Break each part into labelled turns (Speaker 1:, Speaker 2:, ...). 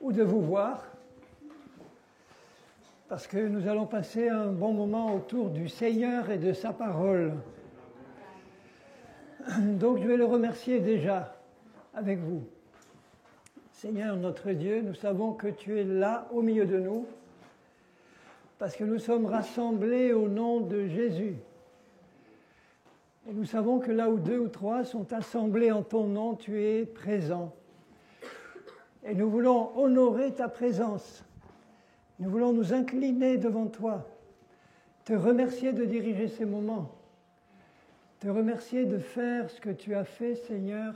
Speaker 1: ou de vous voir, parce que nous allons passer un bon moment autour du Seigneur et de sa parole. Donc je vais le remercier déjà avec vous. Seigneur notre Dieu, nous savons que tu es là au milieu de nous, parce que nous sommes rassemblés au nom de Jésus. Et nous savons que là où 2 ou 3 sont assemblés en ton nom, tu es présent. Et nous voulons honorer ta présence. Nous voulons nous incliner devant toi, te remercier de diriger ces moments, te remercier de faire ce que tu as fait, Seigneur,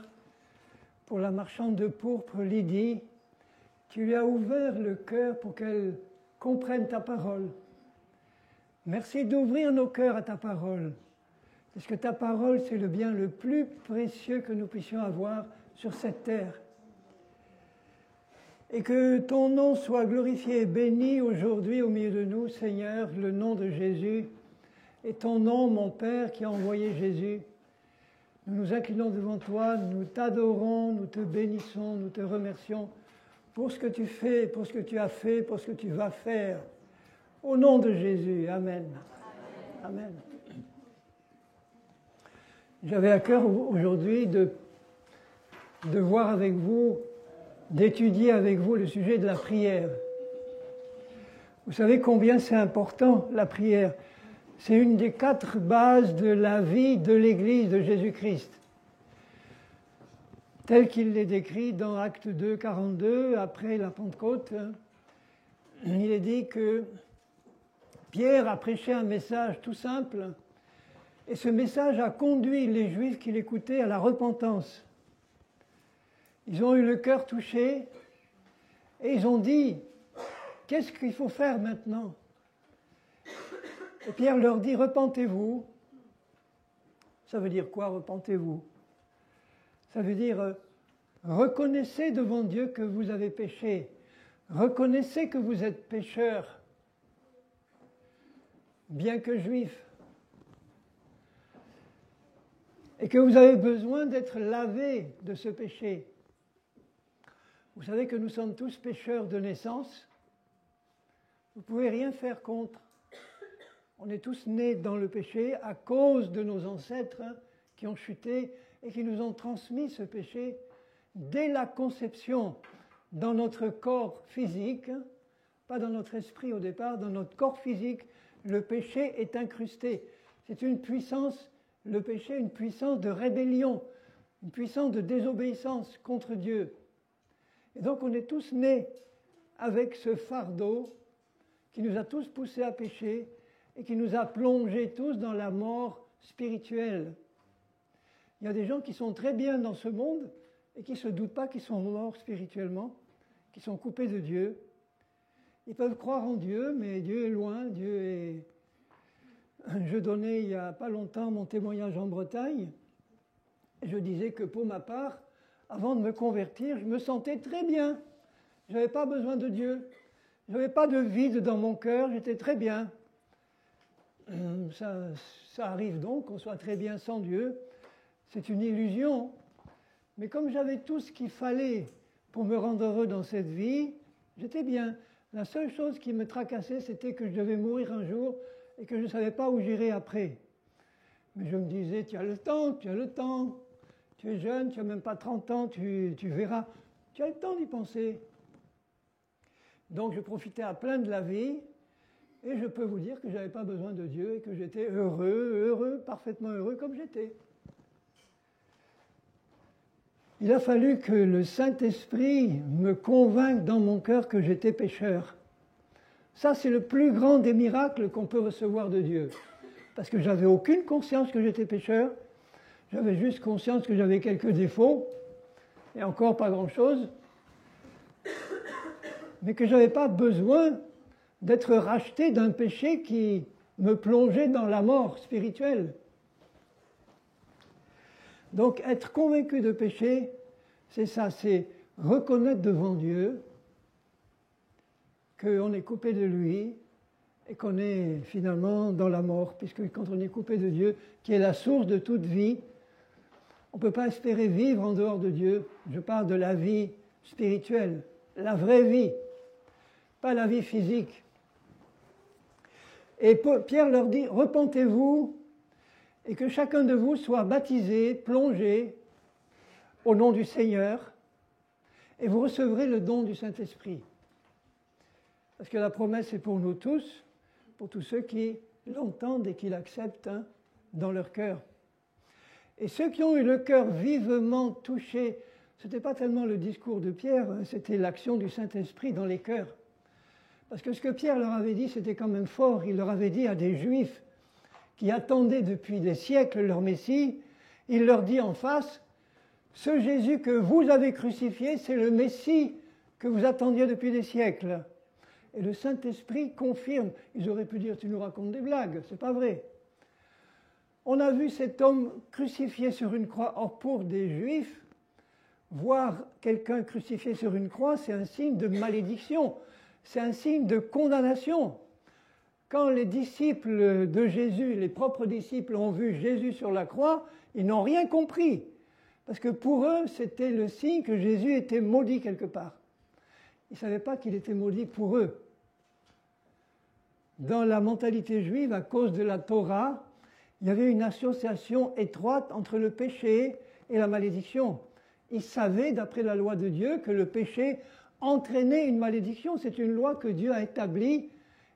Speaker 1: pour la marchande de pourpre Lydie. Tu lui as ouvert le cœur pour qu'elle comprenne ta parole. Merci d'ouvrir nos cœurs à ta parole. Parce que ta parole, c'est le bien le plus précieux que nous puissions avoir sur cette terre. Et que ton nom soit glorifié et béni aujourd'hui au milieu de nous, Seigneur, le nom de Jésus. Et ton nom, mon Père, qui a envoyé Jésus. Nous nous inclinons devant toi, nous t'adorons, nous te bénissons, nous te remercions pour ce que tu fais, pour ce que tu as fait, pour ce que tu vas faire. Au nom de Jésus, Amen. Amen. Amen. J'avais à cœur aujourd'hui de voir avec vous, d'étudier avec vous le sujet de la prière. Vous savez combien c'est important, la prière. C'est une des 4 bases de la vie de l'Église de Jésus-Christ. Tel qu'il l'est décrit dans Actes 2, 42, après la Pentecôte, il est dit que Pierre a prêché un message tout simple. Et ce message a conduit les Juifs qui l'écoutaient à la repentance. Ils ont eu le cœur touché et ils ont dit, qu'est-ce qu'il faut faire maintenant? Et Pierre leur dit, repentez-vous. Ça veut dire quoi, repentez-vous? Ça veut dire, reconnaissez devant Dieu que vous avez péché. Reconnaissez que vous êtes pécheur, bien que juif. Et que vous avez besoin d'être lavé de ce péché. Vous savez que nous sommes tous pécheurs de naissance. Vous ne pouvez rien faire contre. On est tous nés dans le péché à cause de nos ancêtres qui ont chuté et qui nous ont transmis ce péché dès la conception dans notre corps physique, pas dans notre esprit au départ, dans notre corps physique, le péché est incrusté. C'est une puissance. Le péché, une puissance de rébellion, une puissance de désobéissance contre Dieu. Et donc on est tous nés avec ce fardeau qui nous a tous poussés à pécher et qui nous a plongés tous dans la mort spirituelle. Il y a des gens qui sont très bien dans ce monde et qui ne se doutent pas qu'ils sont morts spirituellement, qui sont coupés de Dieu. Ils peuvent croire en Dieu, mais Dieu est loin, Dieu est... Je donnais il n'y a pas longtemps mon témoignage en Bretagne et je disais que pour ma part, avant de me convertir, je me sentais très bien. Je n'avais pas besoin de Dieu. Je n'avais pas de vide dans mon cœur, j'étais très bien. Ça arrive donc qu'on soit très bien sans Dieu. C'est une illusion. Mais comme j'avais tout ce qu'il fallait pour me rendre heureux dans cette vie, j'étais bien. La seule chose qui me tracassait, c'était que je devais mourir un jour et que je ne savais pas où j'irais après. Mais je me disais, tu as le temps, tu es jeune, tu n'as même pas 30 ans, tu verras. Tu as le temps d'y penser. Donc je profitais à plein de la vie, et je peux vous dire que je n'avais pas besoin de Dieu, et que j'étais heureux, parfaitement heureux comme j'étais. Il a fallu que le Saint-Esprit me convainque dans mon cœur que j'étais pécheur. Ça, c'est le plus grand des miracles qu'on peut recevoir de Dieu. Parce que j'avais aucune conscience que j'étais pécheur. J'avais juste conscience que j'avais quelques défauts. Et encore pas grand-chose. Mais que je n'avais pas besoin d'être racheté d'un péché qui me plongeait dans la mort spirituelle. Donc, être convaincu de péché, c'est ça, c'est reconnaître devant Dieu qu'on est coupé de lui et qu'on est finalement dans la mort, puisque quand on est coupé de Dieu, qui est la source de toute vie, on ne peut pas espérer vivre en dehors de Dieu. Je parle de la vie spirituelle, la vraie vie, pas la vie physique. Et Pierre leur dit, repentez-vous et que chacun de vous soit baptisé, plongé au nom du Seigneur, et vous recevrez le don du Saint-Esprit. Parce que la promesse est pour nous tous, pour tous ceux qui l'entendent et qui l'acceptent dans leur cœur. Et ceux qui ont eu le cœur vivement touché, ce n'était pas tellement le discours de Pierre, c'était l'action du Saint-Esprit dans les cœurs. Parce que ce que Pierre leur avait dit, c'était quand même fort. Il leur avait dit à des Juifs qui attendaient depuis des siècles leur Messie, il leur dit en face, ce Jésus que vous avez crucifié, c'est le Messie que vous attendiez depuis des siècles. Et le Saint-Esprit confirme. Ils auraient pu dire, tu nous racontes des blagues, c'est pas vrai. On a vu cet homme crucifié sur une croix. Or, pour des Juifs, voir quelqu'un crucifié sur une croix, c'est un signe de malédiction, c'est un signe de condamnation. Quand les disciples de Jésus, les propres disciples, ont vu Jésus sur la croix, ils n'ont rien compris. Parce que pour eux, c'était le signe que Jésus était maudit quelque part. Ils ne savaient pas qu'il était maudit pour eux. Dans la mentalité juive, à cause de la Torah, il y avait une association étroite entre le péché et la malédiction. Ils savaient, d'après la loi de Dieu, que le péché entraînait une malédiction. C'est une loi que Dieu a établie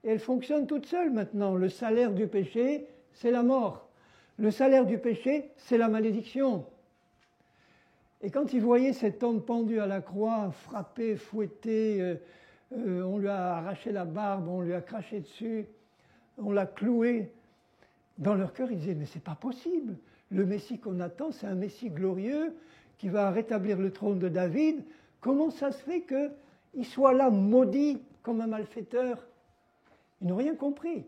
Speaker 1: et elle fonctionne toute seule maintenant. Le salaire du péché, c'est la mort. Le salaire du péché, c'est la malédiction. Et quand ils voyaient cet homme pendu à la croix, frappé, fouetté, on lui a arraché la barbe, on lui a craché dessus, on l'a cloué, dans leur cœur, ils disaient, mais c'est pas possible. Le Messie qu'on attend, c'est un Messie glorieux qui va rétablir le trône de David. Comment ça se fait qu'il soit là maudit comme un malfaiteur? Ils n'ont rien compris.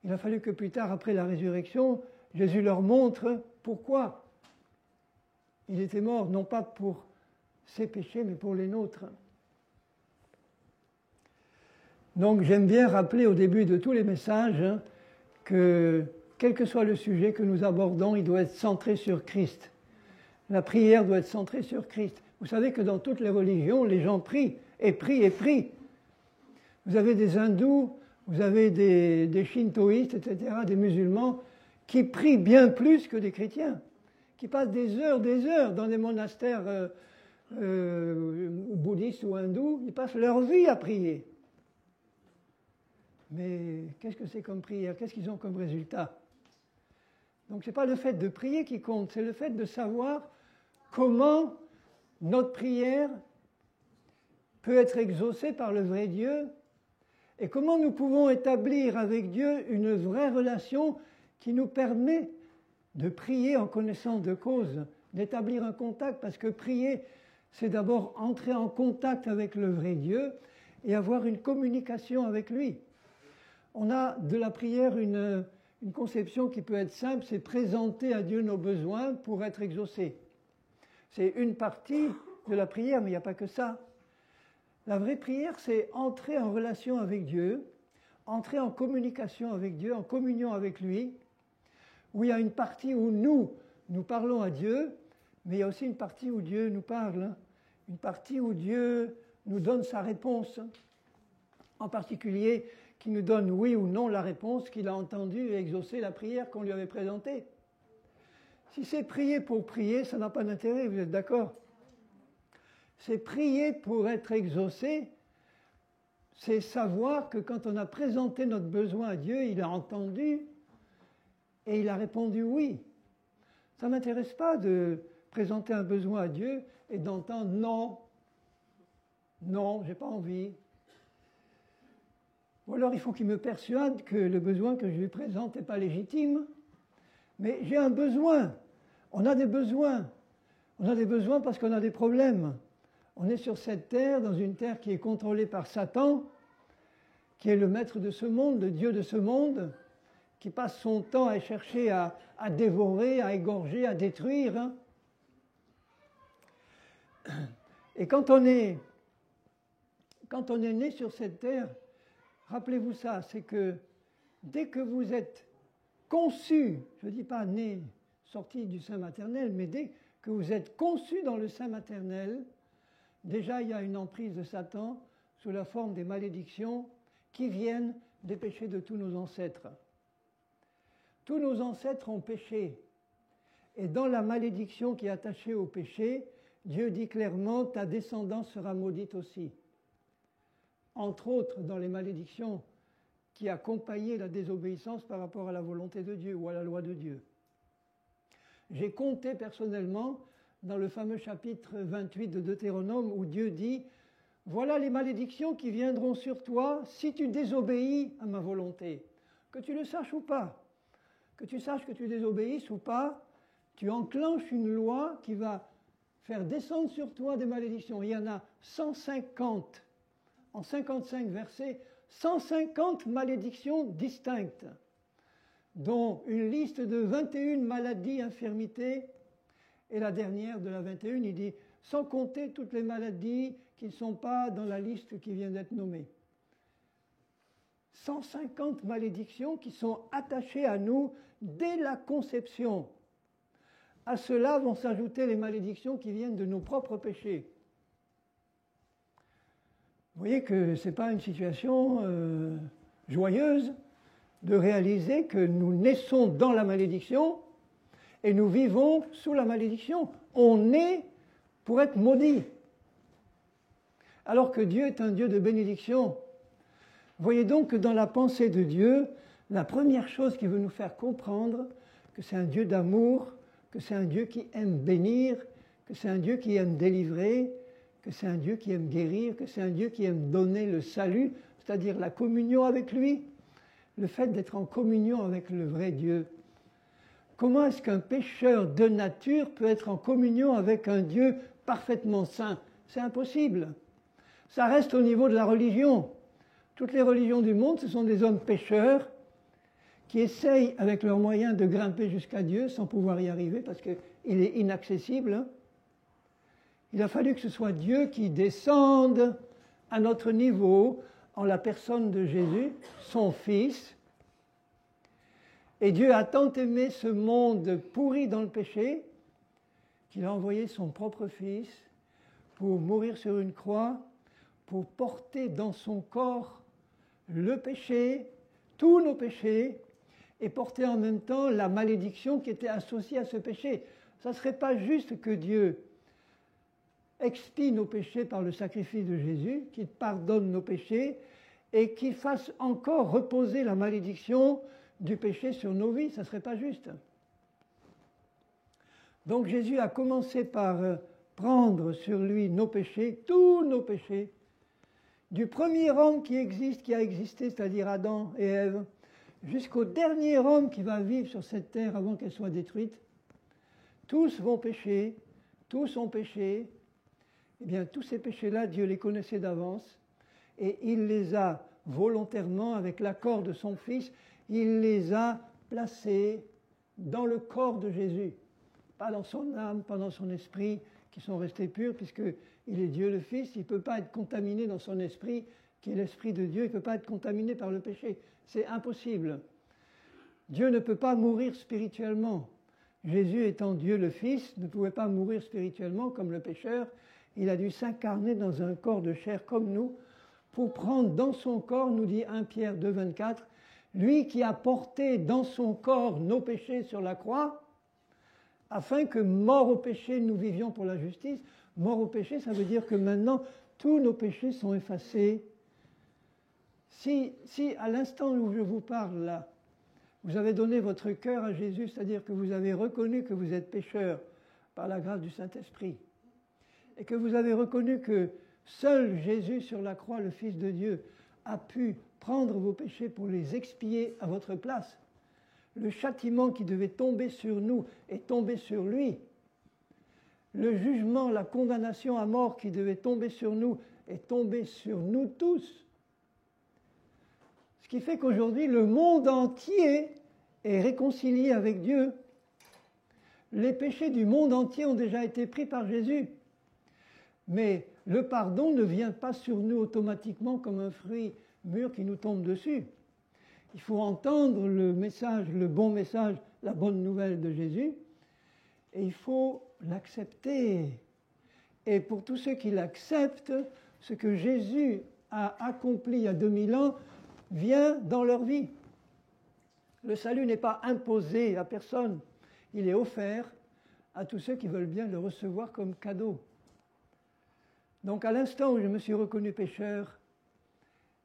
Speaker 1: Il a fallu que plus tard, après la résurrection, Jésus leur montre pourquoi il était mort, non pas pour ses péchés, mais pour les nôtres. Donc j'aime bien rappeler au début de tous les messages que, quel que soit le sujet que nous abordons, il doit être centré sur Christ. La prière doit être centrée sur Christ. Vous savez que dans toutes les religions, les gens prient, et prient, et prient. Vous avez des hindous, vous avez des shintoïstes, etc., des musulmans, qui prient bien plus que des chrétiens, qui passent des heures dans des monastères bouddhistes ou hindous, ils passent leur vie à prier. Mais qu'est-ce que c'est comme prière? Qu'est-ce qu'ils ont comme résultat? Donc ce n'est pas le fait de prier qui compte, c'est le fait de savoir comment notre prière peut être exaucée par le vrai Dieu et comment nous pouvons établir avec Dieu une vraie relation qui nous permet de prier en connaissance de cause, d'établir un contact, parce que prier, c'est d'abord entrer en contact avec le vrai Dieu et avoir une communication avec lui. On a de la prière une conception qui peut être simple, c'est présenter à Dieu nos besoins pour être exaucés. C'est une partie de la prière, mais il n'y a pas que ça. La vraie prière, c'est entrer en relation avec Dieu, entrer en communication avec Dieu, en communion avec lui, où il y a une partie où nous parlons à Dieu, mais il y a aussi une partie où Dieu nous parle, une partie où Dieu nous donne sa réponse, en particulier qui nous donne oui ou non la réponse qu'il a entendue et exaucé la prière qu'on lui avait présentée. Si c'est prier pour prier, ça n'a pas d'intérêt, vous êtes d'accord? C'est prier pour être exaucé, c'est savoir que quand on a présenté notre besoin à Dieu, il a entendu et il a répondu oui. Ça ne m'intéresse pas de présenter un besoin à Dieu et d'entendre non, non, j'ai pas envie. Ou alors il faut qu'il me persuade que le besoin que je lui présente n'est pas légitime. Mais j'ai un besoin. On a des besoins. On a des besoins parce qu'on a des problèmes. On est sur cette terre, dans une terre qui est contrôlée par Satan, qui est le maître de ce monde, le Dieu de ce monde, qui passe son temps à chercher à dévorer, à égorger, à détruire. Et quand on est né sur cette terre, rappelez-vous ça, c'est que dès que vous êtes conçu, je ne dis pas né, sorti du sein maternel, mais dès que vous êtes conçu dans le sein maternel, déjà il y a une emprise de Satan sous la forme des malédictions qui viennent des péchés de tous nos ancêtres. Tous nos ancêtres ont péché. Et dans la malédiction qui est attachée au péché, Dieu dit clairement, ta descendance sera maudite aussi. Entre autres, dans les malédictions qui accompagnaient la désobéissance par rapport à la volonté de Dieu ou à la loi de Dieu. J'ai compté personnellement dans le fameux chapitre 28 de Deutéronome où Dieu dit « Voilà les malédictions qui viendront sur toi si tu désobéis à ma volonté. » Que tu le saches ou pas, que tu saches que tu désobéisses ou pas, tu enclenches une loi qui va faire descendre sur toi des malédictions. Il y en a 150, en 55 versets, 150 malédictions distinctes, dont une liste de 21 maladies, infirmités, et la dernière de la 21, il dit, sans compter toutes les maladies qui ne sont pas dans la liste qui vient d'être nommée. 150 malédictions qui sont attachées à nous dès la conception. À cela vont s'ajouter les malédictions qui viennent de nos propres péchés. Vous voyez que ce n'est pas une situation joyeuse de réaliser que nous naissons dans la malédiction et nous vivons sous la malédiction. On naît pour être maudit. Alors que Dieu est un Dieu de bénédiction. Voyez donc que dans la pensée de Dieu, la première chose qui veut nous faire comprendre que c'est un Dieu d'amour, que c'est un Dieu qui aime bénir, que c'est un Dieu qui aime délivrer, que c'est un Dieu qui aime guérir, que c'est un Dieu qui aime donner le salut, c'est-à-dire la communion avec lui, le fait d'être en communion avec le vrai Dieu. Comment est-ce qu'un pécheur de nature peut être en communion avec un Dieu parfaitement saint? C'est impossible. Ça reste au niveau de la religion. Toutes les religions du monde, ce sont des hommes pécheurs qui essayent avec leurs moyens de grimper jusqu'à Dieu sans pouvoir y arriver parce qu'il est inaccessible. Il a fallu que ce soit Dieu qui descende à notre niveau en la personne de Jésus, son Fils. Et Dieu a tant aimé ce monde pourri dans le péché qu'il a envoyé son propre Fils pour mourir sur une croix, pour porter dans son corps le péché, tous nos péchés, et porter en même temps la malédiction qui était associée à ce péché. Ça ne serait pas juste que Dieu expie nos péchés par le sacrifice de Jésus, qu'il pardonne nos péchés, et qu'il fasse encore reposer la malédiction du péché sur nos vies. Ça ne serait pas juste. Donc Jésus a commencé par prendre sur lui nos péchés, tous nos péchés, du premier homme qui existe, qui a existé, c'est-à-dire Adam et Ève, jusqu'au dernier homme qui va vivre sur cette terre avant qu'elle soit détruite. Tous vont pécher, tous ont péché. Eh bien, tous ces péchés-là, Dieu les connaissait d'avance et il les a volontairement, avec l'accord de son Fils, il les a placés dans le corps de Jésus. Pas dans son âme, pas dans son esprit, qui sont restés purs, puisqu'il est Dieu le Fils, il ne peut pas être contaminé dans son esprit, qui est l'Esprit de Dieu, il ne peut pas être contaminé par le péché. C'est impossible. Dieu ne peut pas mourir spirituellement. Jésus étant Dieu le Fils, ne pouvait pas mourir spirituellement comme le pécheur. Il a dû s'incarner dans un corps de chair comme nous, pour prendre dans son corps, nous dit 1 Pierre 2, 24, lui qui a porté dans son corps nos péchés sur la croix, afin que, mort au péché, nous vivions pour la justice. Mort au péché, ça veut dire que maintenant, tous nos péchés sont effacés. Si à l'instant où je vous parle là, vous avez donné votre cœur à Jésus, c'est-à-dire que vous avez reconnu que vous êtes pécheur par la grâce du Saint-Esprit, et que vous avez reconnu que seul Jésus sur la croix, le Fils de Dieu, a pu prendre vos péchés pour les expier à votre place, le châtiment qui devait tomber sur nous est tombé sur lui. Le jugement, la condamnation à mort qui devait tomber sur nous est tombé sur nous tous. Ce qui fait qu'aujourd'hui, le monde entier est réconcilié avec Dieu. Les péchés du monde entier ont déjà été pris par Jésus. Mais le pardon ne vient pas sur nous automatiquement comme un fruit mûr qui nous tombe dessus. Il faut entendre le message, le bon message, la bonne nouvelle de Jésus, et il faut l'accepter Et pour tous ceux qui l'acceptent, ce que Jésus a accompli il y a 2000 ans vient dans leur vie. Le salut n'est pas imposé à personne, il est offert à tous ceux qui veulent bien le recevoir comme cadeau. Donc à l'instant où je me suis reconnu pécheur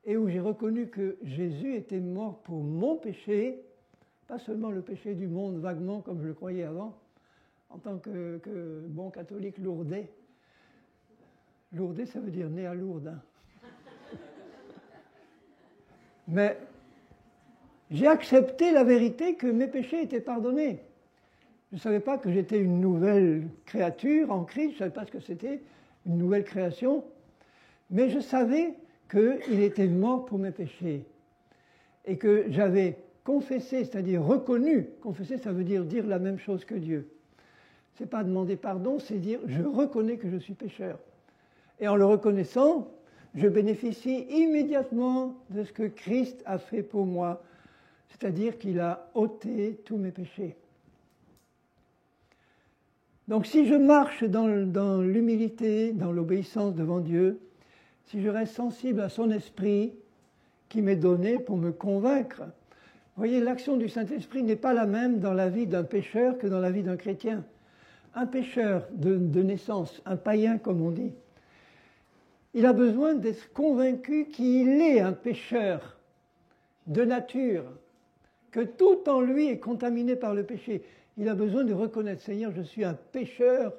Speaker 1: et où j'ai reconnu que Jésus était mort pour mon péché, pas seulement le péché du monde vaguement comme je le croyais avant, en tant que bon catholique lourdais. Lourdais, ça veut dire né à Lourdes. Hein. Mais j'ai accepté la vérité que mes péchés étaient pardonnés. Je ne savais pas que j'étais une nouvelle créature en Christ, je ne savais pas ce que c'était, une nouvelle création, mais je savais qu'il était mort pour mes péchés et que j'avais confessé, c'est-à-dire reconnu, confesser ça veut dire la même chose que Dieu. Ce n'est pas demander pardon, c'est dire je reconnais que je suis pécheur. Et en le reconnaissant, je bénéficie immédiatement de ce que Christ a fait pour moi, c'est-à-dire qu'il a ôté tous mes péchés. Donc si je marche dans l'humilité, dans l'obéissance devant Dieu, si je reste sensible à son esprit qui m'est donné pour me convaincre, vous voyez, l'action du Saint-Esprit n'est pas la même dans la vie d'un pécheur que dans la vie d'un chrétien. Un pécheur de naissance, un païen comme on dit, il a besoin d'être convaincu qu'il est un pécheur de nature, que tout en lui est contaminé par le péché. Il a besoin de reconnaître, Seigneur, je suis un pécheur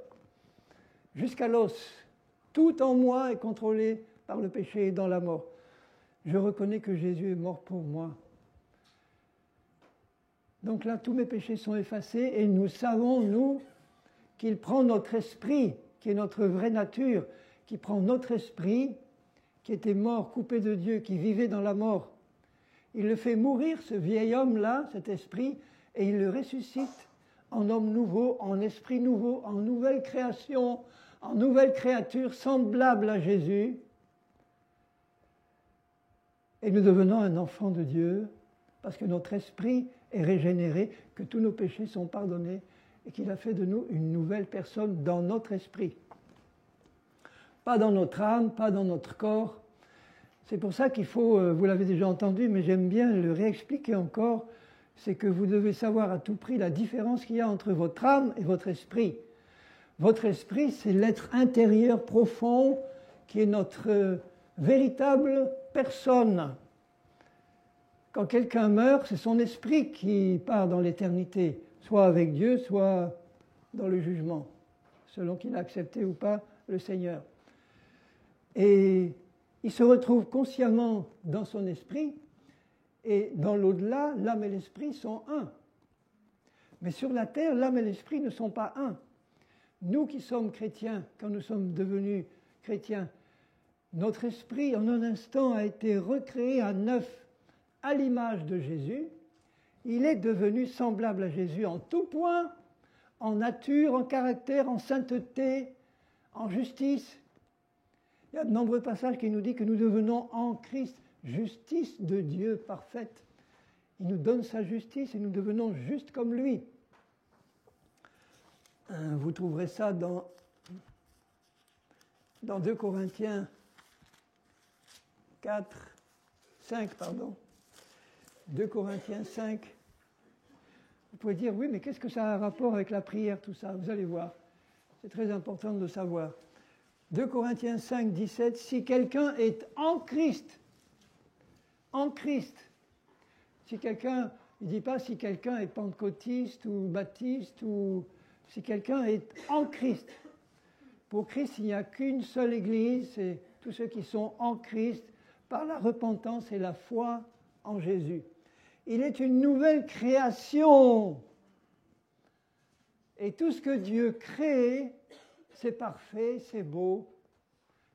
Speaker 1: jusqu'à l'os. Tout en moi est contrôlé par le péché et dans la mort. Je reconnais que Jésus est mort pour moi. Donc là, tous mes péchés sont effacés et nous savons, nous, qu'il prend notre esprit, qui est notre vraie nature, qui prend notre esprit, qui était mort, coupé de Dieu, qui vivait dans la mort. Il le fait mourir, ce vieil homme-là, cet esprit, et il le ressuscite en homme nouveau, en esprit nouveau, en nouvelle création, en nouvelle créature semblable à Jésus. Et nous devenons un enfant de Dieu, parce que notre esprit est régénéré, que tous nos péchés sont pardonnés, et qu'il a fait de nous une nouvelle personne dans notre esprit. Pas dans notre âme, pas dans notre corps. C'est pour ça qu'il faut, vous l'avez déjà entendu, mais j'aime bien le réexpliquer encore, c'est que vous devez savoir à tout prix la différence qu'il y a entre votre âme et votre esprit. Votre esprit, c'est l'être intérieur profond qui est notre véritable personne. Quand quelqu'un meurt, c'est son esprit qui part dans l'éternité, soit avec Dieu, soit dans le jugement, selon qu'il a accepté ou pas le Seigneur. Et il se retrouve consciemment dans son esprit, et dans l'au-delà, l'âme et l'esprit sont un. Mais sur la terre, l'âme et l'esprit ne sont pas un. Nous qui sommes chrétiens, quand nous sommes devenus chrétiens, notre esprit, en un instant, a été recréé à neuf, à l'image de Jésus. Il est devenu semblable à Jésus en tout point, en nature, en caractère, en sainteté, en justice. Il y a de nombreux passages qui nous disent que nous devenons en Christ justice de Dieu parfaite. Il nous donne sa justice et nous devenons justes comme lui. Vous trouverez ça dans 2 Corinthiens 5. 2 Corinthiens 5. Vous pouvez dire, oui, mais qu'est-ce que ça a un rapport avec la prière, tout ça? Vous allez voir. C'est très important de le savoir. 2 Corinthiens 5, 17, si quelqu'un est en Christ, si quelqu'un, il ne dit pas si quelqu'un est pentecôtiste ou baptiste, ou si quelqu'un est en Christ. Pour Christ, il n'y a qu'une seule Église, c'est tous ceux qui sont en Christ par la repentance et la foi en Jésus. Il est une nouvelle création. Et tout ce que Dieu crée, c'est parfait, c'est beau.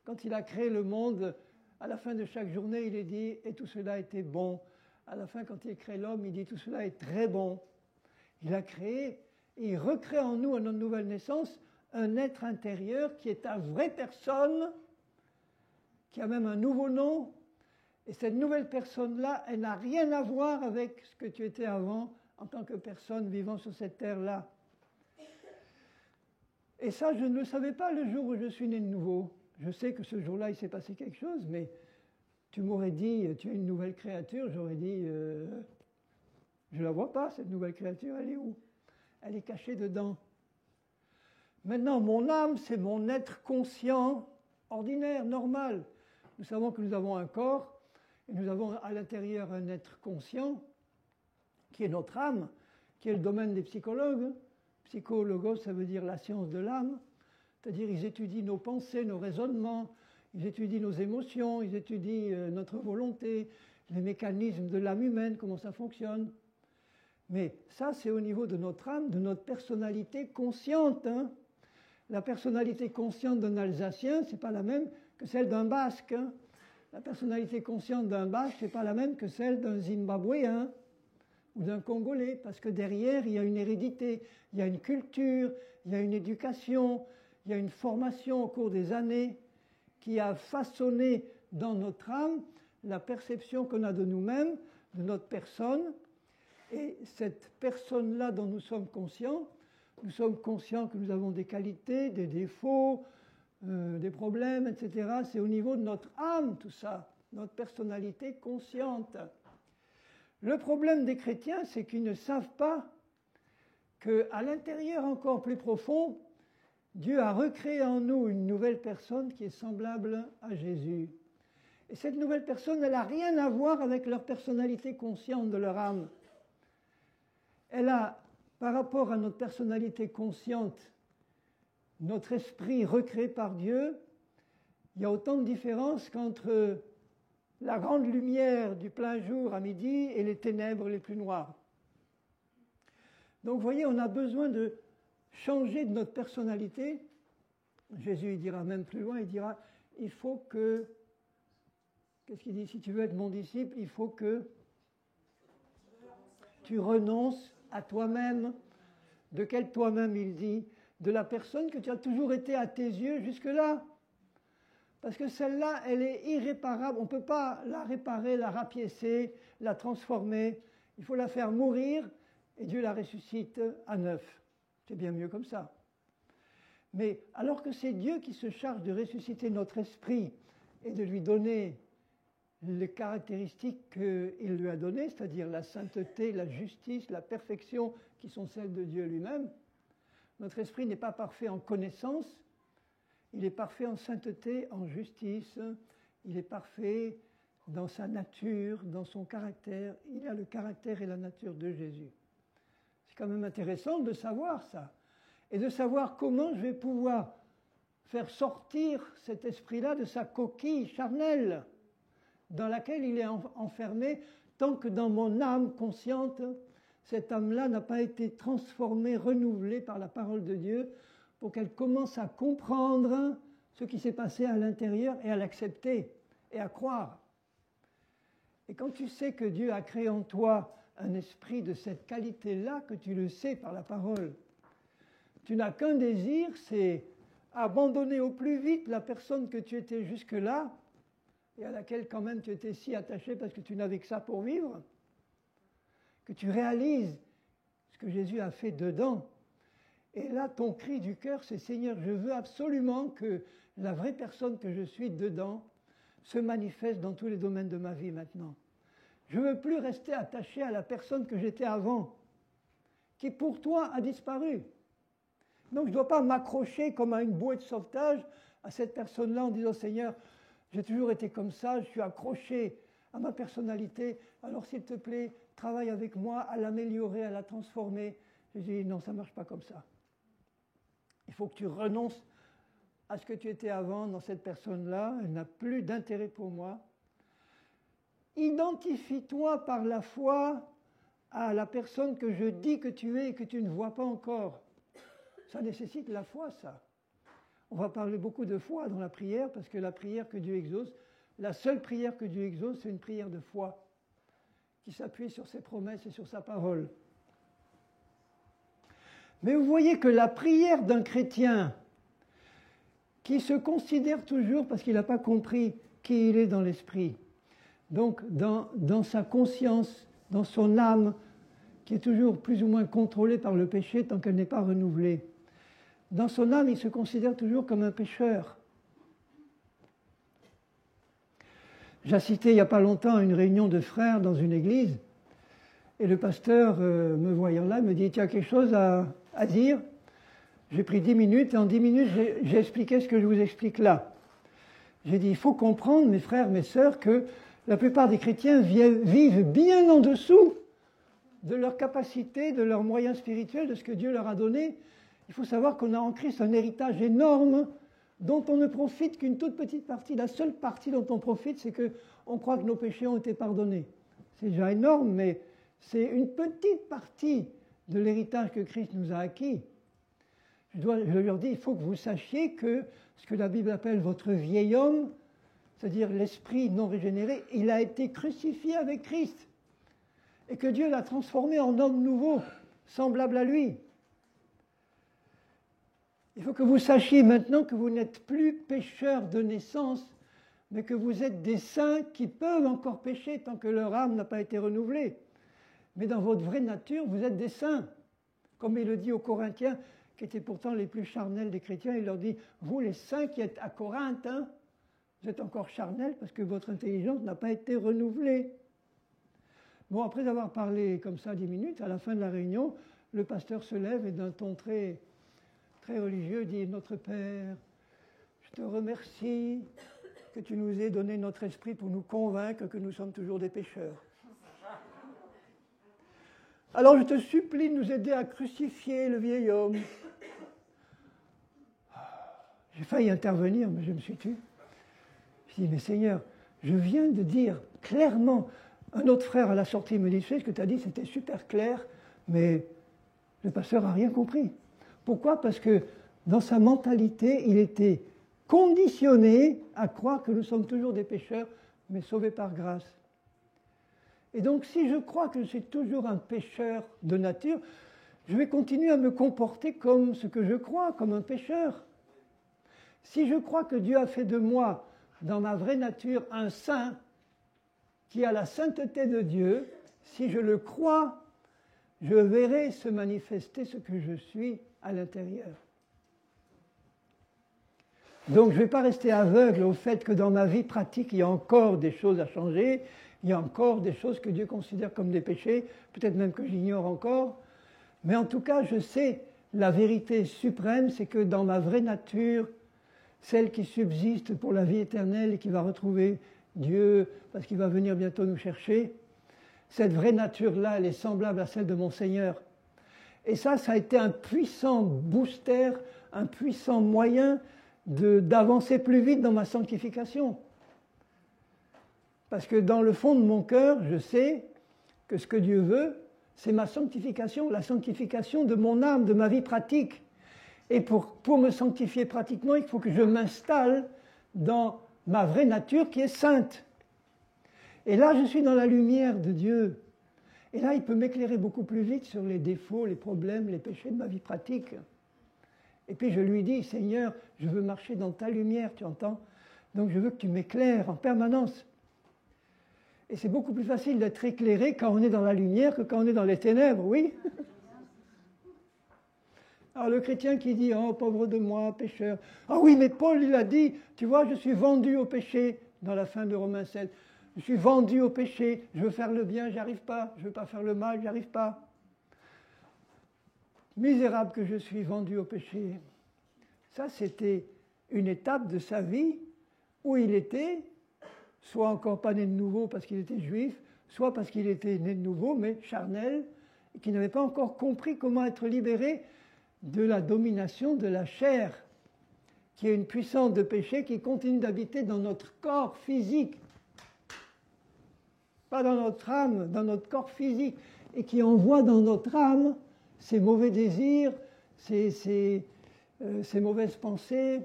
Speaker 1: Quand il a créé le monde, à la fin de chaque journée, il est dit « et tout cela était bon ». À la fin, quand il crée l'homme, il dit « tout cela est très bon ». Il a créé, il recrée en nous, à notre nouvelle naissance, un être intérieur qui est ta vraie personne, qui a même un nouveau nom. Et cette nouvelle personne-là, elle n'a rien à voir avec ce que tu étais avant en tant que personne vivant sur cette terre-là. Et ça, je ne le savais pas le jour où je suis né de nouveau. Je sais que ce jour-là, il s'est passé quelque chose, mais tu m'aurais dit, tu es une nouvelle créature, j'aurais dit, je ne la vois pas, cette nouvelle créature, elle est où? Elle est cachée dedans. Maintenant, mon âme, c'est mon être conscient, ordinaire, normal. Nous savons que nous avons un corps, et nous avons à l'intérieur un être conscient, qui est notre âme, qui est le domaine des psychologues. Psychologos, ça veut dire la science de l'âme, c'est-à-dire ils étudient nos pensées, nos raisonnements, ils étudient nos émotions, ils étudient notre volonté, les mécanismes de l'âme humaine, comment ça fonctionne. Mais ça, c'est au niveau de notre âme, de notre personnalité consciente. Hein. La personnalité consciente d'un Alsacien, ce n'est pas la même que celle d'un Basque. Hein. La personnalité consciente d'un Basque, ce n'est pas la même que celle d'un Zimbabwéen ou d'un Congolais, parce que derrière, il y a une hérédité, il y a une culture, il y a une éducation, il y a une formation au cours des années qui a façonné dans notre âme la perception qu'on a de nous-mêmes, de notre personne. Et cette personne-là dont nous sommes conscients que nous avons des qualités, des défauts, des problèmes, etc. C'est au niveau de notre âme, tout ça, notre personnalité consciente. Le problème des chrétiens, c'est qu'ils ne savent pas qu'à l'intérieur encore plus profond, Dieu a recréé en nous une nouvelle personne qui est semblable à Jésus. Et cette nouvelle personne, elle n'a rien à voir avec leur personnalité consciente de leur âme. Elle a, par rapport à notre personnalité consciente, notre esprit recréé par Dieu, il y a autant de différences qu'entre la grande lumière du plein jour à midi et les ténèbres les plus noires. Donc vous voyez, on a besoin de changer de notre personnalité. Jésus il dira même plus loin, il dira, il faut que, qu'est-ce qu'il dit, si tu veux être mon disciple, il faut que tu renonces à toi-même. De quel toi-même il dit? De la personne que tu as toujours été à tes yeux jusque-là. Parce que celle-là, elle est irréparable. On ne peut pas la réparer, la rapiécer, la transformer. Il faut la faire mourir et Dieu la ressuscite à neuf. C'est bien mieux comme ça. Mais alors que c'est Dieu qui se charge de ressusciter notre esprit et de lui donner les caractéristiques qu'il lui a données, c'est-à-dire la sainteté, la justice, la perfection qui sont celles de Dieu lui-même, notre esprit n'est pas parfait en connaissance, il est parfait en sainteté, en justice, il est parfait dans sa nature, dans son caractère, il a le caractère et la nature de Jésus. C'est quand même intéressant de savoir ça, et de savoir comment je vais pouvoir faire sortir cet esprit-là de sa coquille charnelle, dans laquelle il est enfermé, tant que dans mon âme consciente, cette âme-là n'a pas été transformée, renouvelée par la parole de Dieu, pour qu'elle commence à comprendre ce qui s'est passé à l'intérieur et à l'accepter et à croire. Et quand tu sais que Dieu a créé en toi un esprit de cette qualité-là, que tu le sais par la parole, tu n'as qu'un désir, c'est abandonner au plus vite la personne que tu étais jusque-là et à laquelle quand même tu étais si attaché parce que tu n'avais que ça pour vivre, que tu réalises ce que Jésus a fait dedans. Et là, ton cri du cœur, c'est « Seigneur, je veux absolument que la vraie personne que je suis dedans se manifeste dans tous les domaines de ma vie maintenant. Je ne veux plus rester attaché à la personne que j'étais avant, qui pour toi a disparu. Donc je ne dois pas m'accrocher comme à une bouée de sauvetage à cette personne-là en disant « Seigneur, j'ai toujours été comme ça, je suis accroché à ma personnalité, alors s'il te plaît, travaille avec moi à l'améliorer, à la transformer. » Je dis « Non, ça ne marche pas comme ça. Il faut que tu renonces à ce que tu étais avant dans cette personne-là, elle n'a plus d'intérêt pour moi. Identifie-toi par la foi à la personne que je dis que tu es et que tu ne vois pas encore. Ça nécessite la foi, ça. On va parler beaucoup de foi dans la prière, parce que la prière que Dieu exauce, la seule prière que Dieu exauce, c'est une prière de foi, qui s'appuie sur ses promesses et sur sa parole. Mais vous voyez que la prière d'un chrétien qui se considère toujours, parce qu'il n'a pas compris qui il est dans l'esprit, donc dans sa conscience, dans son âme, qui est toujours plus ou moins contrôlée par le péché tant qu'elle n'est pas renouvelée, dans son âme, il se considère toujours comme un pécheur. J'assistais il n'y a pas longtemps à une réunion de frères dans une église, et le pasteur, me voyant là, me dit « Tu as quelque chose à dire ?» J'ai pris 10 minutes, et en 10 minutes, j'ai expliqué ce que je vous explique là. J'ai dit « Il faut comprendre, mes frères, mes sœurs, que la plupart des chrétiens vivent bien en dessous de leur capacité, de leurs moyens spirituels, de ce que Dieu leur a donné. Il faut savoir qu'on a en Christ un héritage énorme dont on ne profite qu'une toute petite partie. La seule partie dont on profite, c'est qu'on croit que nos péchés ont été pardonnés. C'est déjà énorme, mais c'est une petite partie de l'héritage que Christ nous a acquis. Je leur dis, il faut que vous sachiez que ce que la Bible appelle votre vieil homme, c'est-à-dire l'esprit non régénéré, il a été crucifié avec Christ. Et que Dieu l'a transformé en homme nouveau, semblable à lui. Il faut que vous sachiez maintenant que vous n'êtes plus pécheurs de naissance, mais que vous êtes des saints qui peuvent encore pécher tant que leur âme n'a pas été renouvelée. Mais dans votre vraie nature, vous êtes des saints. Comme il le dit aux Corinthiens, qui étaient pourtant les plus charnels des chrétiens, il leur dit, vous les saints qui êtes à Corinthe, hein, vous êtes encore charnels parce que votre intelligence n'a pas été renouvelée. Bon, après avoir parlé comme ça 10 minutes, à la fin de la réunion, le pasteur se lève et d'un ton très religieux dit « Notre Père, je te remercie que tu nous aies donné notre esprit pour nous convaincre que nous sommes toujours des pécheurs. Alors je te supplie de nous aider à crucifier le vieil homme. » J'ai failli intervenir, mais je me suis tué. Je dis « Mais Seigneur, je viens de dire clairement... » Un autre frère à la sortie me dit, tu sais, ce que tu as dit, c'était super clair, mais le pasteur n'a rien compris. Pourquoi ? Parce que dans sa mentalité, il était conditionné à croire que nous sommes toujours des pécheurs, mais sauvés par grâce. Et donc, si je crois que je suis toujours un pécheur de nature, je vais continuer à me comporter comme ce que je crois, comme un pécheur. Si je crois que Dieu a fait de moi, dans ma vraie nature, un saint, qui a la sainteté de Dieu, si je le crois, je verrai se manifester ce que je suis à l'intérieur. Donc je ne vais pas rester aveugle au fait que dans ma vie pratique, il y a encore des choses à changer, il y a encore des choses que Dieu considère comme des péchés, peut-être même que j'ignore encore, mais en tout cas, je sais la vérité suprême, c'est que dans ma vraie nature, celle qui subsiste pour la vie éternelle et qui va retrouver Dieu, parce qu'il va venir bientôt nous chercher, cette vraie nature-là, elle est semblable à celle de mon Seigneur. Et ça a été un puissant booster, un puissant moyen d'avancer plus vite dans ma sanctification. Parce que dans le fond de mon cœur, je sais que ce que Dieu veut, c'est ma sanctification, la sanctification de mon âme, de ma vie pratique. Et pour me sanctifier pratiquement, il faut que je m'installe dans ma vraie nature qui est sainte. Et là, je suis dans la lumière de Dieu. Et là, il peut m'éclairer beaucoup plus vite sur les défauts, les problèmes, les péchés de ma vie pratique. Et puis je lui dis, Seigneur, je veux marcher dans ta lumière, tu entends ? Donc je veux que tu m'éclaires en permanence. Et c'est beaucoup plus facile d'être éclairé quand on est dans la lumière que quand on est dans les ténèbres, oui ? Alors le chrétien qui dit « Oh, pauvre de moi, pécheur !»« Ah oui, mais Paul, il a dit, tu vois, je suis vendu au péché, dans la fin de Romains 7. Je suis vendu au péché, je veux faire le bien, j'y arrive pas. Je veux pas faire le mal, j'y arrive pas. Misérable que je suis, vendu au péché. » Ça, c'était une étape de sa vie où il était, soit encore pas né de nouveau parce qu'il était juif, soit parce qu'il était né de nouveau, mais charnel, et qui n'avait pas encore compris comment être libéré de la domination de la chair, qui est une puissance de péché qui continue d'habiter dans notre corps physique, pas dans notre âme, dans notre corps physique, et qui envoie dans notre âme ces mauvais désirs, ces mauvaises pensées.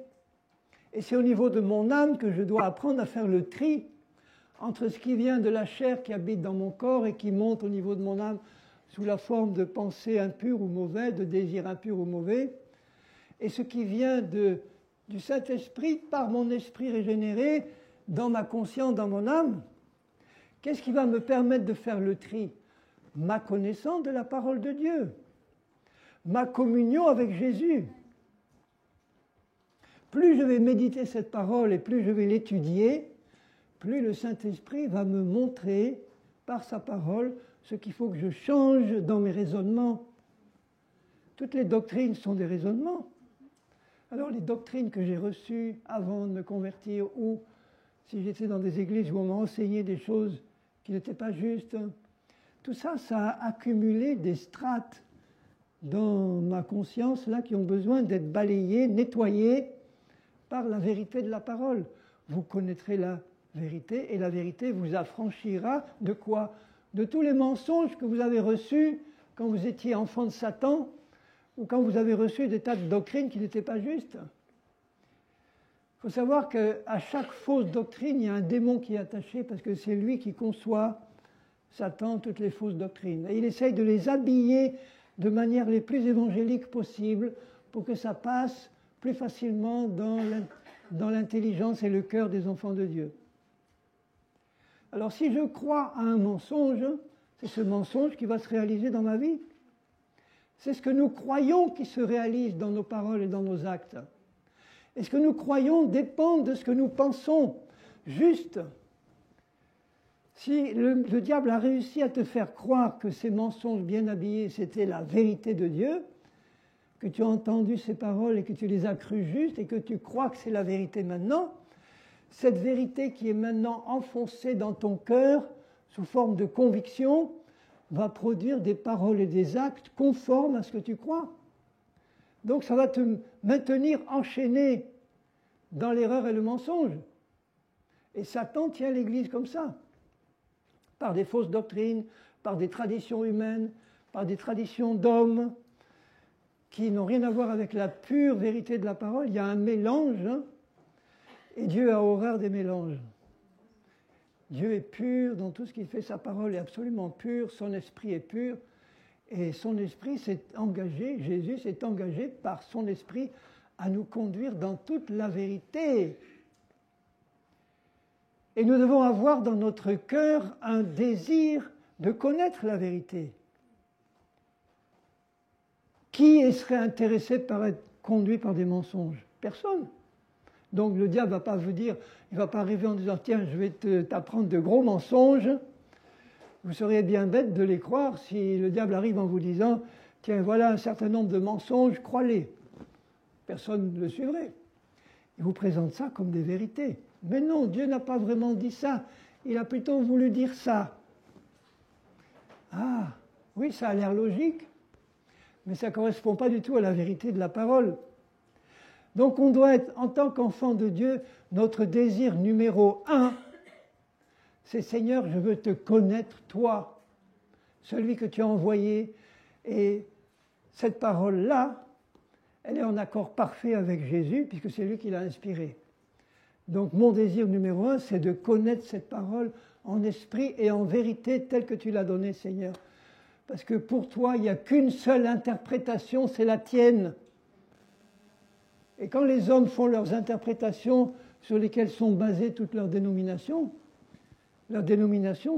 Speaker 1: Et c'est au niveau de mon âme que je dois apprendre à faire le tri entre ce qui vient de la chair qui habite dans mon corps et qui monte au niveau de mon âme sous la forme de pensées impures ou mauvaises, de désirs impurs ou mauvais, et ce qui vient du Saint-Esprit par mon esprit régénéré dans ma conscience, dans mon âme. Qu'est-ce qui va me permettre de faire le tri ? Ma connaissance de la parole de Dieu, ma communion avec Jésus, plus je vais méditer cette parole et plus je vais l'étudier, plus le Saint-Esprit va me montrer par sa parole ce qu'il faut que je change dans mes raisonnements. Toutes les doctrines sont des raisonnements. Alors les doctrines que j'ai reçues avant de me convertir, ou si j'étais dans des églises où on m'a enseigné des choses qui n'étaient pas justes, tout ça, ça a accumulé des strates dans ma conscience, là, qui ont besoin d'être balayées, nettoyées par la vérité de la parole. Vous connaîtrez la vérité, et la vérité vous affranchira de quoi? De tous les mensonges que vous avez reçus quand vous étiez enfant de Satan, ou quand vous avez reçu des tas de doctrines qui n'étaient pas justes. Il faut savoir qu'à chaque fausse doctrine, il y a un démon qui est attaché, parce que c'est lui qui conçoit, Satan, toutes les fausses doctrines. Et il essaye de les habiller de manière les plus évangéliques possible, pour que ça passe plus facilement dans l'intelligence et le cœur des enfants de Dieu. Alors si je crois à un mensonge, c'est ce mensonge qui va se réaliser dans ma vie. C'est ce que nous croyons qui se réalise dans nos paroles et dans nos actes. Et ce que nous croyons dépend de ce que nous pensons. Juste, si le diable a réussi à te faire croire que ces mensonges bien habillés, c'était la vérité de Dieu, que tu as entendu ces paroles et que tu les as crues justes et que tu crois que c'est la vérité maintenant, cette vérité qui est maintenant enfoncée dans ton cœur sous forme de conviction va produire des paroles et des actes conformes à ce que tu crois. Donc ça va te maintenir enchaîné dans l'erreur et le mensonge. Et Satan tient l'Église comme ça, par des fausses doctrines, par des traditions humaines, par des traditions d'hommes qui n'ont rien à voir avec la pure vérité de la parole. Il y a un mélange, hein, et Dieu a horreur des mélanges. Dieu est pur dans tout ce qu'il fait, sa parole est absolument pure, son esprit est pur, et son esprit s'est engagé, Jésus s'est engagé par son esprit à nous conduire dans toute la vérité. Et nous devons avoir dans notre cœur un désir de connaître la vérité. Qui serait intéressé par être conduit par des mensonges? Personne. Donc le diable ne va pas vous dire, il ne va pas arriver en disant « Tiens, je vais t'apprendre de gros mensonges ». Vous seriez bien bête de les croire si le diable arrive en vous disant « Tiens, voilà un certain nombre de mensonges, crois-les ». Personne ne le suivrait. Il vous présente ça comme des vérités. Mais non, Dieu n'a pas vraiment dit ça. Il a plutôt voulu dire ça. Ah, oui, ça a l'air logique, mais ça ne correspond pas du tout à la vérité de la parole. Donc on doit être, en tant qu'enfant de Dieu, notre désir numéro 1, c'est Seigneur, je veux te connaître, toi, celui que tu as envoyé. Et cette parole-là, elle est en accord parfait avec Jésus, puisque c'est lui qui l'a inspirée. Donc mon désir numéro 1, c'est de connaître cette parole en esprit et en vérité telle que tu l'as donnée, Seigneur. Parce que pour toi, il n'y a qu'une seule interprétation, c'est la tienne. Et quand les hommes font leurs interprétations sur lesquelles sont basées toutes leurs dénominations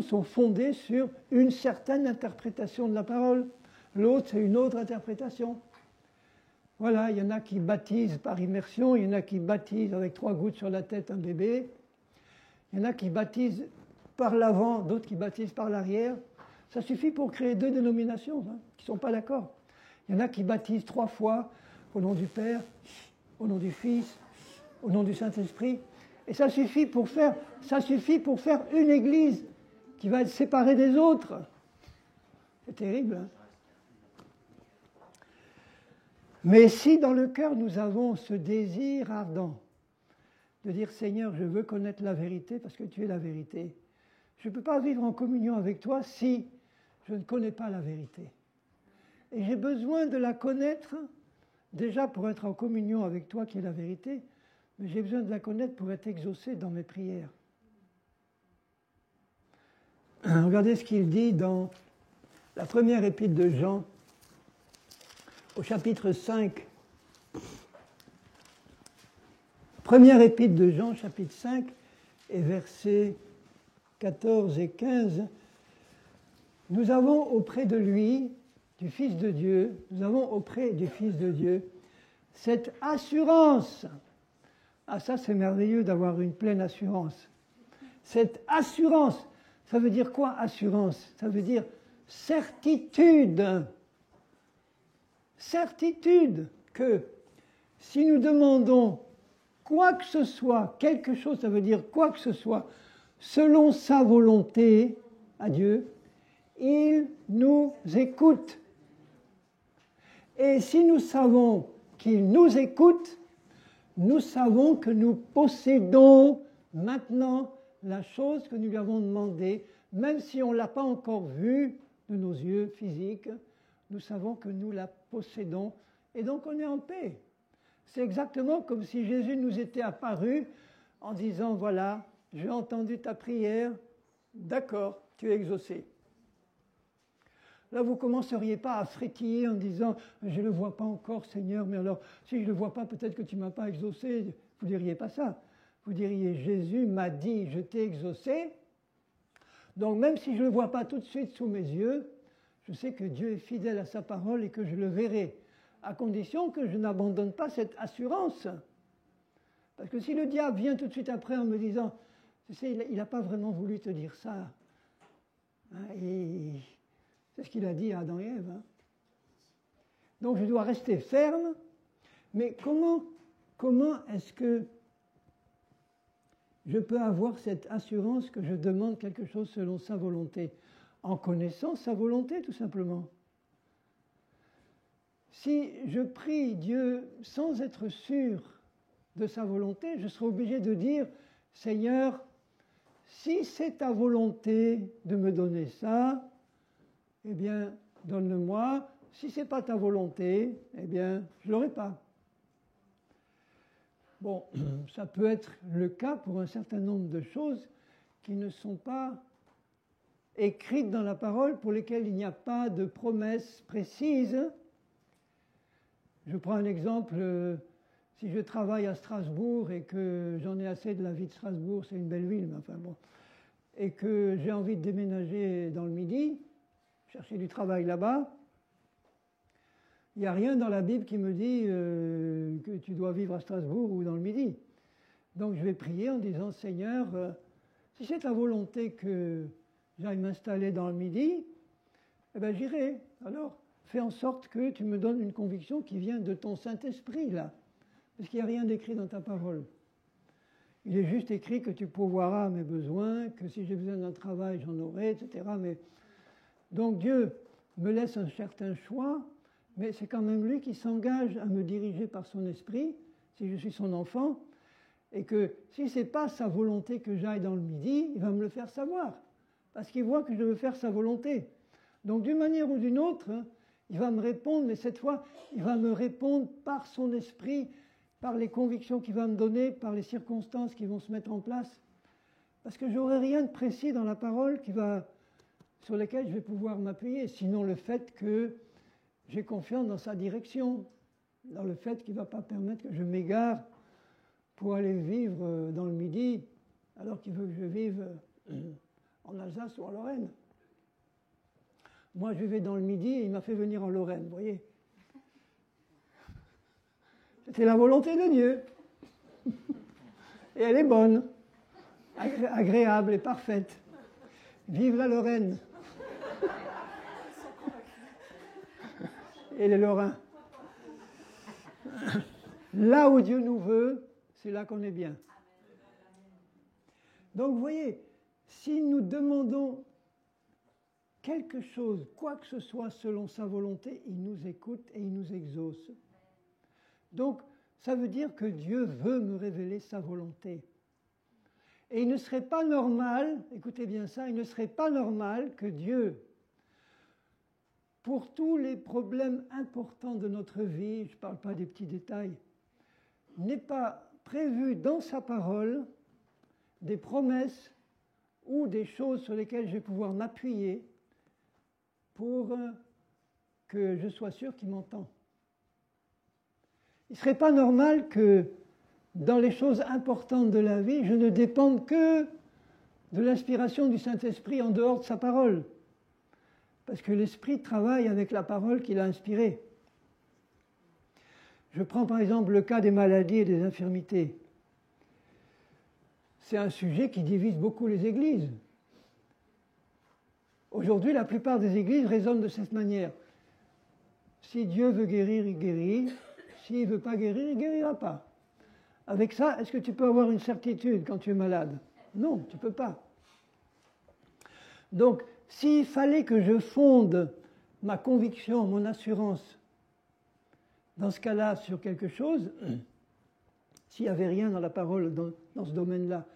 Speaker 1: sont fondées sur une certaine interprétation de la parole. L'autre, c'est une autre interprétation. Voilà, il y en a qui baptisent par immersion, il y en a qui baptisent avec 3 gouttes sur la tête un bébé, il y en a qui baptisent par l'avant, d'autres qui baptisent par l'arrière. Ça suffit pour créer 2 dénominations qui ne sont pas d'accord. Il y en a qui baptisent 3 fois au nom du Père, au nom du Fils, au nom du Saint-Esprit. Et ça suffit pour faire une église qui va être séparée des autres. C'est terrible, hein? Mais si dans le cœur nous avons ce désir ardent de dire Seigneur, je veux connaître la vérité parce que tu es la vérité, je ne peux pas vivre en communion avec toi si je ne connais pas la vérité. Et j'ai besoin de la connaître déjà pour être en communion avec toi qui est la vérité, mais j'ai besoin de la connaître pour être exaucé dans mes prières. Regardez ce qu'il dit dans la première épître de Jean, au chapitre 5. Première épître de Jean, chapitre 5, et versets 14 et 15. Nous avons auprès de lui, du Fils de Dieu, cette assurance Ah ça c'est merveilleux d'avoir une pleine assurance. Cette assurance, ça veut dire quoi assurance? Ça veut dire certitude. Certitude que si nous demandons quoi que ce soit, quelque chose, ça veut dire quoi que ce soit, selon sa volonté à Dieu, il nous écoute. Et si nous savons qu'il nous écoute, nous savons que nous possédons maintenant la chose que nous lui avons demandée, même si on ne l'a pas encore vue de nos yeux physiques, nous savons que nous la possédons et donc on est en paix. C'est exactement comme si Jésus nous était apparu en disant, voilà, j'ai entendu ta prière, d'accord, tu es exaucé. Là, vous ne commenceriez pas à frétiller en disant, je ne le vois pas encore, Seigneur, mais alors, si je ne le vois pas, peut-être que tu ne m'as pas exaucé. Vous ne diriez pas ça. Vous diriez, Jésus m'a dit, je t'ai exaucé. Donc, même si je ne le vois pas tout de suite sous mes yeux, je sais que Dieu est fidèle à sa parole et que je le verrai, à condition que je n'abandonne pas cette assurance. Parce que si le diable vient tout de suite après en me disant, tu sais, il n'a pas vraiment voulu te dire ça, hein, et c'est ce qu'il a dit à Adam et Ève. Hein. Donc je dois rester ferme, mais comment est-ce que je peux avoir cette assurance que je demande quelque chose selon sa volonté? En connaissant sa volonté, tout simplement. Si je prie Dieu sans être sûr de sa volonté, je serai obligé de dire, Seigneur, si c'est ta volonté de me donner ça, eh bien, donne-le-moi. Si ce n'est pas ta volonté, eh bien, je ne l'aurai pas. Bon, ça peut être le cas pour un certain nombre de choses qui ne sont pas écrites dans la parole, pour lesquelles il n'y a pas de promesse précise. Je prends un exemple, si je travaille à Strasbourg et que j'en ai assez de la vie de Strasbourg, c'est une belle ville, mais enfin bon, et que j'ai envie de déménager dans le Midi, chercher du travail là-bas, il n'y a rien dans la Bible qui me dit que tu dois vivre à Strasbourg ou dans le Midi. Donc je vais prier en disant, Seigneur, si c'est ta volonté que j'aille m'installer dans le Midi, eh bien j'irai. Alors, fais en sorte que tu me donnes une conviction qui vient de ton Saint-Esprit, là. Parce qu'il n'y a rien d'écrit dans ta parole. Il est juste écrit que tu pourvoiras mes besoins, que si j'ai besoin d'un travail, j'en aurai, etc. Mais... Donc Dieu me laisse un certain choix, mais c'est quand même lui qui s'engage à me diriger par son esprit, si je suis son enfant, et que si ce n'est pas sa volonté que j'aille dans le Midi, il va me le faire savoir, parce qu'il voit que je veux faire sa volonté. Donc d'une manière ou d'une autre, il va me répondre, mais cette fois, il va me répondre par son esprit, par les convictions qu'il va me donner, par les circonstances qui vont se mettre en place, parce que je n'aurai rien de précis dans la parole sur lesquelles je vais pouvoir m'appuyer, sinon le fait que j'ai confiance dans sa direction, dans le fait qu'il ne va pas permettre que je m'égare pour aller vivre dans le Midi, alors qu'il veut que je vive en Alsace ou en Lorraine. Moi, je vivais dans le Midi et il m'a fait venir en Lorraine, vous voyez. C'était la volonté de Dieu. Et elle est bonne, agréable et parfaite. Vive la Lorraine. Et les Lorrains. Là où Dieu nous veut, c'est là qu'on est bien. Donc vous voyez, si nous demandons quelque chose, quoi que ce soit selon sa volonté, il nous écoute et il nous exauce. Donc ça veut dire que Dieu veut me révéler sa volonté. Et il ne serait pas normal, écoutez bien ça, il ne serait pas normal que Dieu, pour tous les problèmes importants de notre vie, je ne parle pas des petits détails, n'ait pas prévu dans sa parole des promesses ou des choses sur lesquelles je vais pouvoir m'appuyer pour que je sois sûr qu'il m'entend. Il ne serait pas normal que dans les choses importantes de la vie, je ne dépende que de l'inspiration du Saint-Esprit en dehors de sa parole. Parce que l'Esprit travaille avec la parole qu'il a inspirée. Je prends par exemple le cas des maladies et des infirmités. c'est un sujet qui divise beaucoup les églises. Aujourd'hui, la plupart des églises raisonnent de cette manière. Si Dieu veut guérir, il guérit. S'il ne veut pas guérir, il ne guérira pas. Avec ça, est-ce que tu peux avoir une certitude quand tu es malade? Non, tu ne peux pas. Donc, s'il fallait que je fonde ma conviction, mon assurance, dans ce cas-là, sur quelque chose, s'il n'y avait rien dans la parole dans ce domaine-là,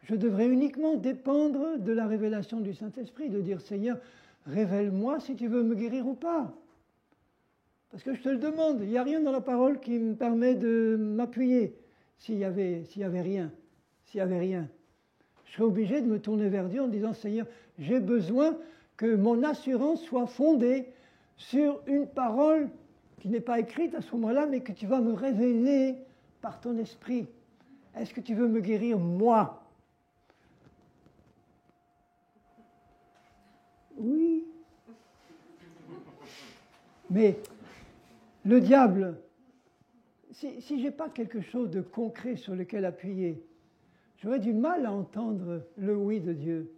Speaker 1: je devrais uniquement dépendre de la révélation du Saint-Esprit, de dire, Seigneur, révèle-moi si tu veux me guérir ou pas. Parce que je te le demande, il n'y a rien dans la parole qui me permet de m'appuyer s'il y avait rien. Je serais obligé de me tourner vers Dieu en disant, Seigneur, j'ai besoin que mon assurance soit fondée sur une parole qui n'est pas écrite à ce moment-là, mais que tu vas me révéler par ton esprit. Est-ce que tu veux me guérir, moi? Oui. Mais le diable, si je n'ai pas quelque chose de concret sur lequel appuyer, j'aurais du mal à entendre le oui de Dieu.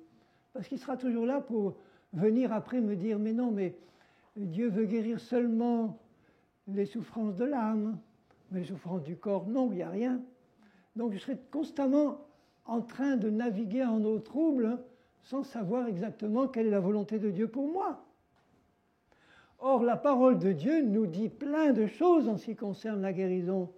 Speaker 1: Parce qu'il sera toujours là pour venir après me dire, mais non, mais Dieu veut guérir seulement les souffrances de l'âme, mais les souffrances du corps, non, il n'y a rien. Donc je serai constamment en train de naviguer en eau trouble sans savoir exactement quelle est la volonté de Dieu pour moi. Or, la parole de Dieu nous dit plein de choses en ce qui concerne la guérison.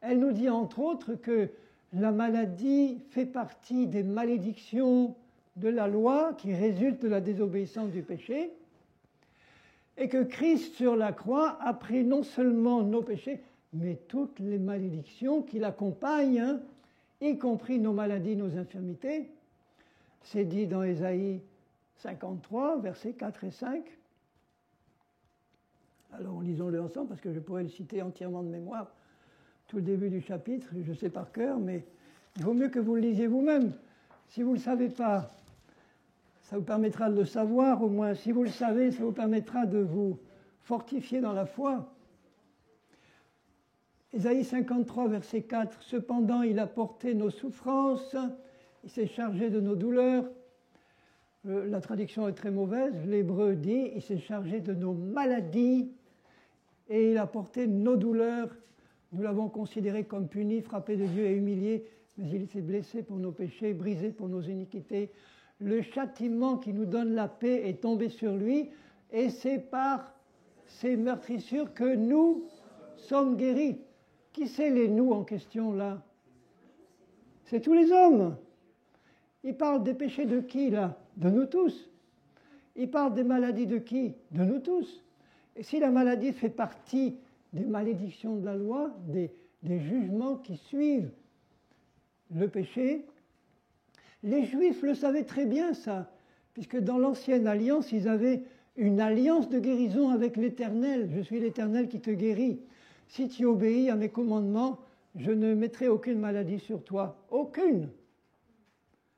Speaker 1: Elle nous dit entre autres que la maladie fait partie des malédictions de la loi qui résultent de la désobéissance du péché, et que Christ sur la croix a pris non seulement nos péchés, mais toutes les malédictions qui l'accompagnent, y compris nos maladies, nos infirmités. C'est dit dans Ésaïe 53, versets 4 et 5. Alors lisons-le ensemble, parce que je pourrais le citer entièrement de mémoire, tout le début du chapitre, je sais par cœur, mais il vaut mieux que vous le lisiez vous-même. Si vous ne le savez pas, ça vous permettra de le savoir, au moins. Si vous le savez, ça vous permettra de vous fortifier dans la foi. Ésaïe 53, verset 4. « Cependant, il a porté nos souffrances, il s'est chargé de nos douleurs. » La traduction est très mauvaise. L'hébreu dit « il s'est chargé de nos maladies et il a porté nos douleurs. Nous l'avons considéré comme puni, frappé de Dieu et humilié, mais il s'est blessé pour nos péchés, brisé pour nos iniquités. Le châtiment qui nous donne la paix est tombé sur lui, et c'est par ces meurtrissures que nous sommes guéris. » Qui c'est les nous en question là? C'est tous les hommes. Il parle des péchés de qui là? De nous tous. Il parle des maladies de qui? De nous tous. Et si la maladie fait partie des malédictions de la loi, des jugements qui suivent le péché, les Juifs le savaient très bien ça, puisque dans l'ancienne alliance, ils avaient une alliance de guérison avec l'Éternel. Je suis l'Éternel qui te guérit. Si tu obéis à mes commandements, je ne mettrai aucune maladie sur toi. Aucune.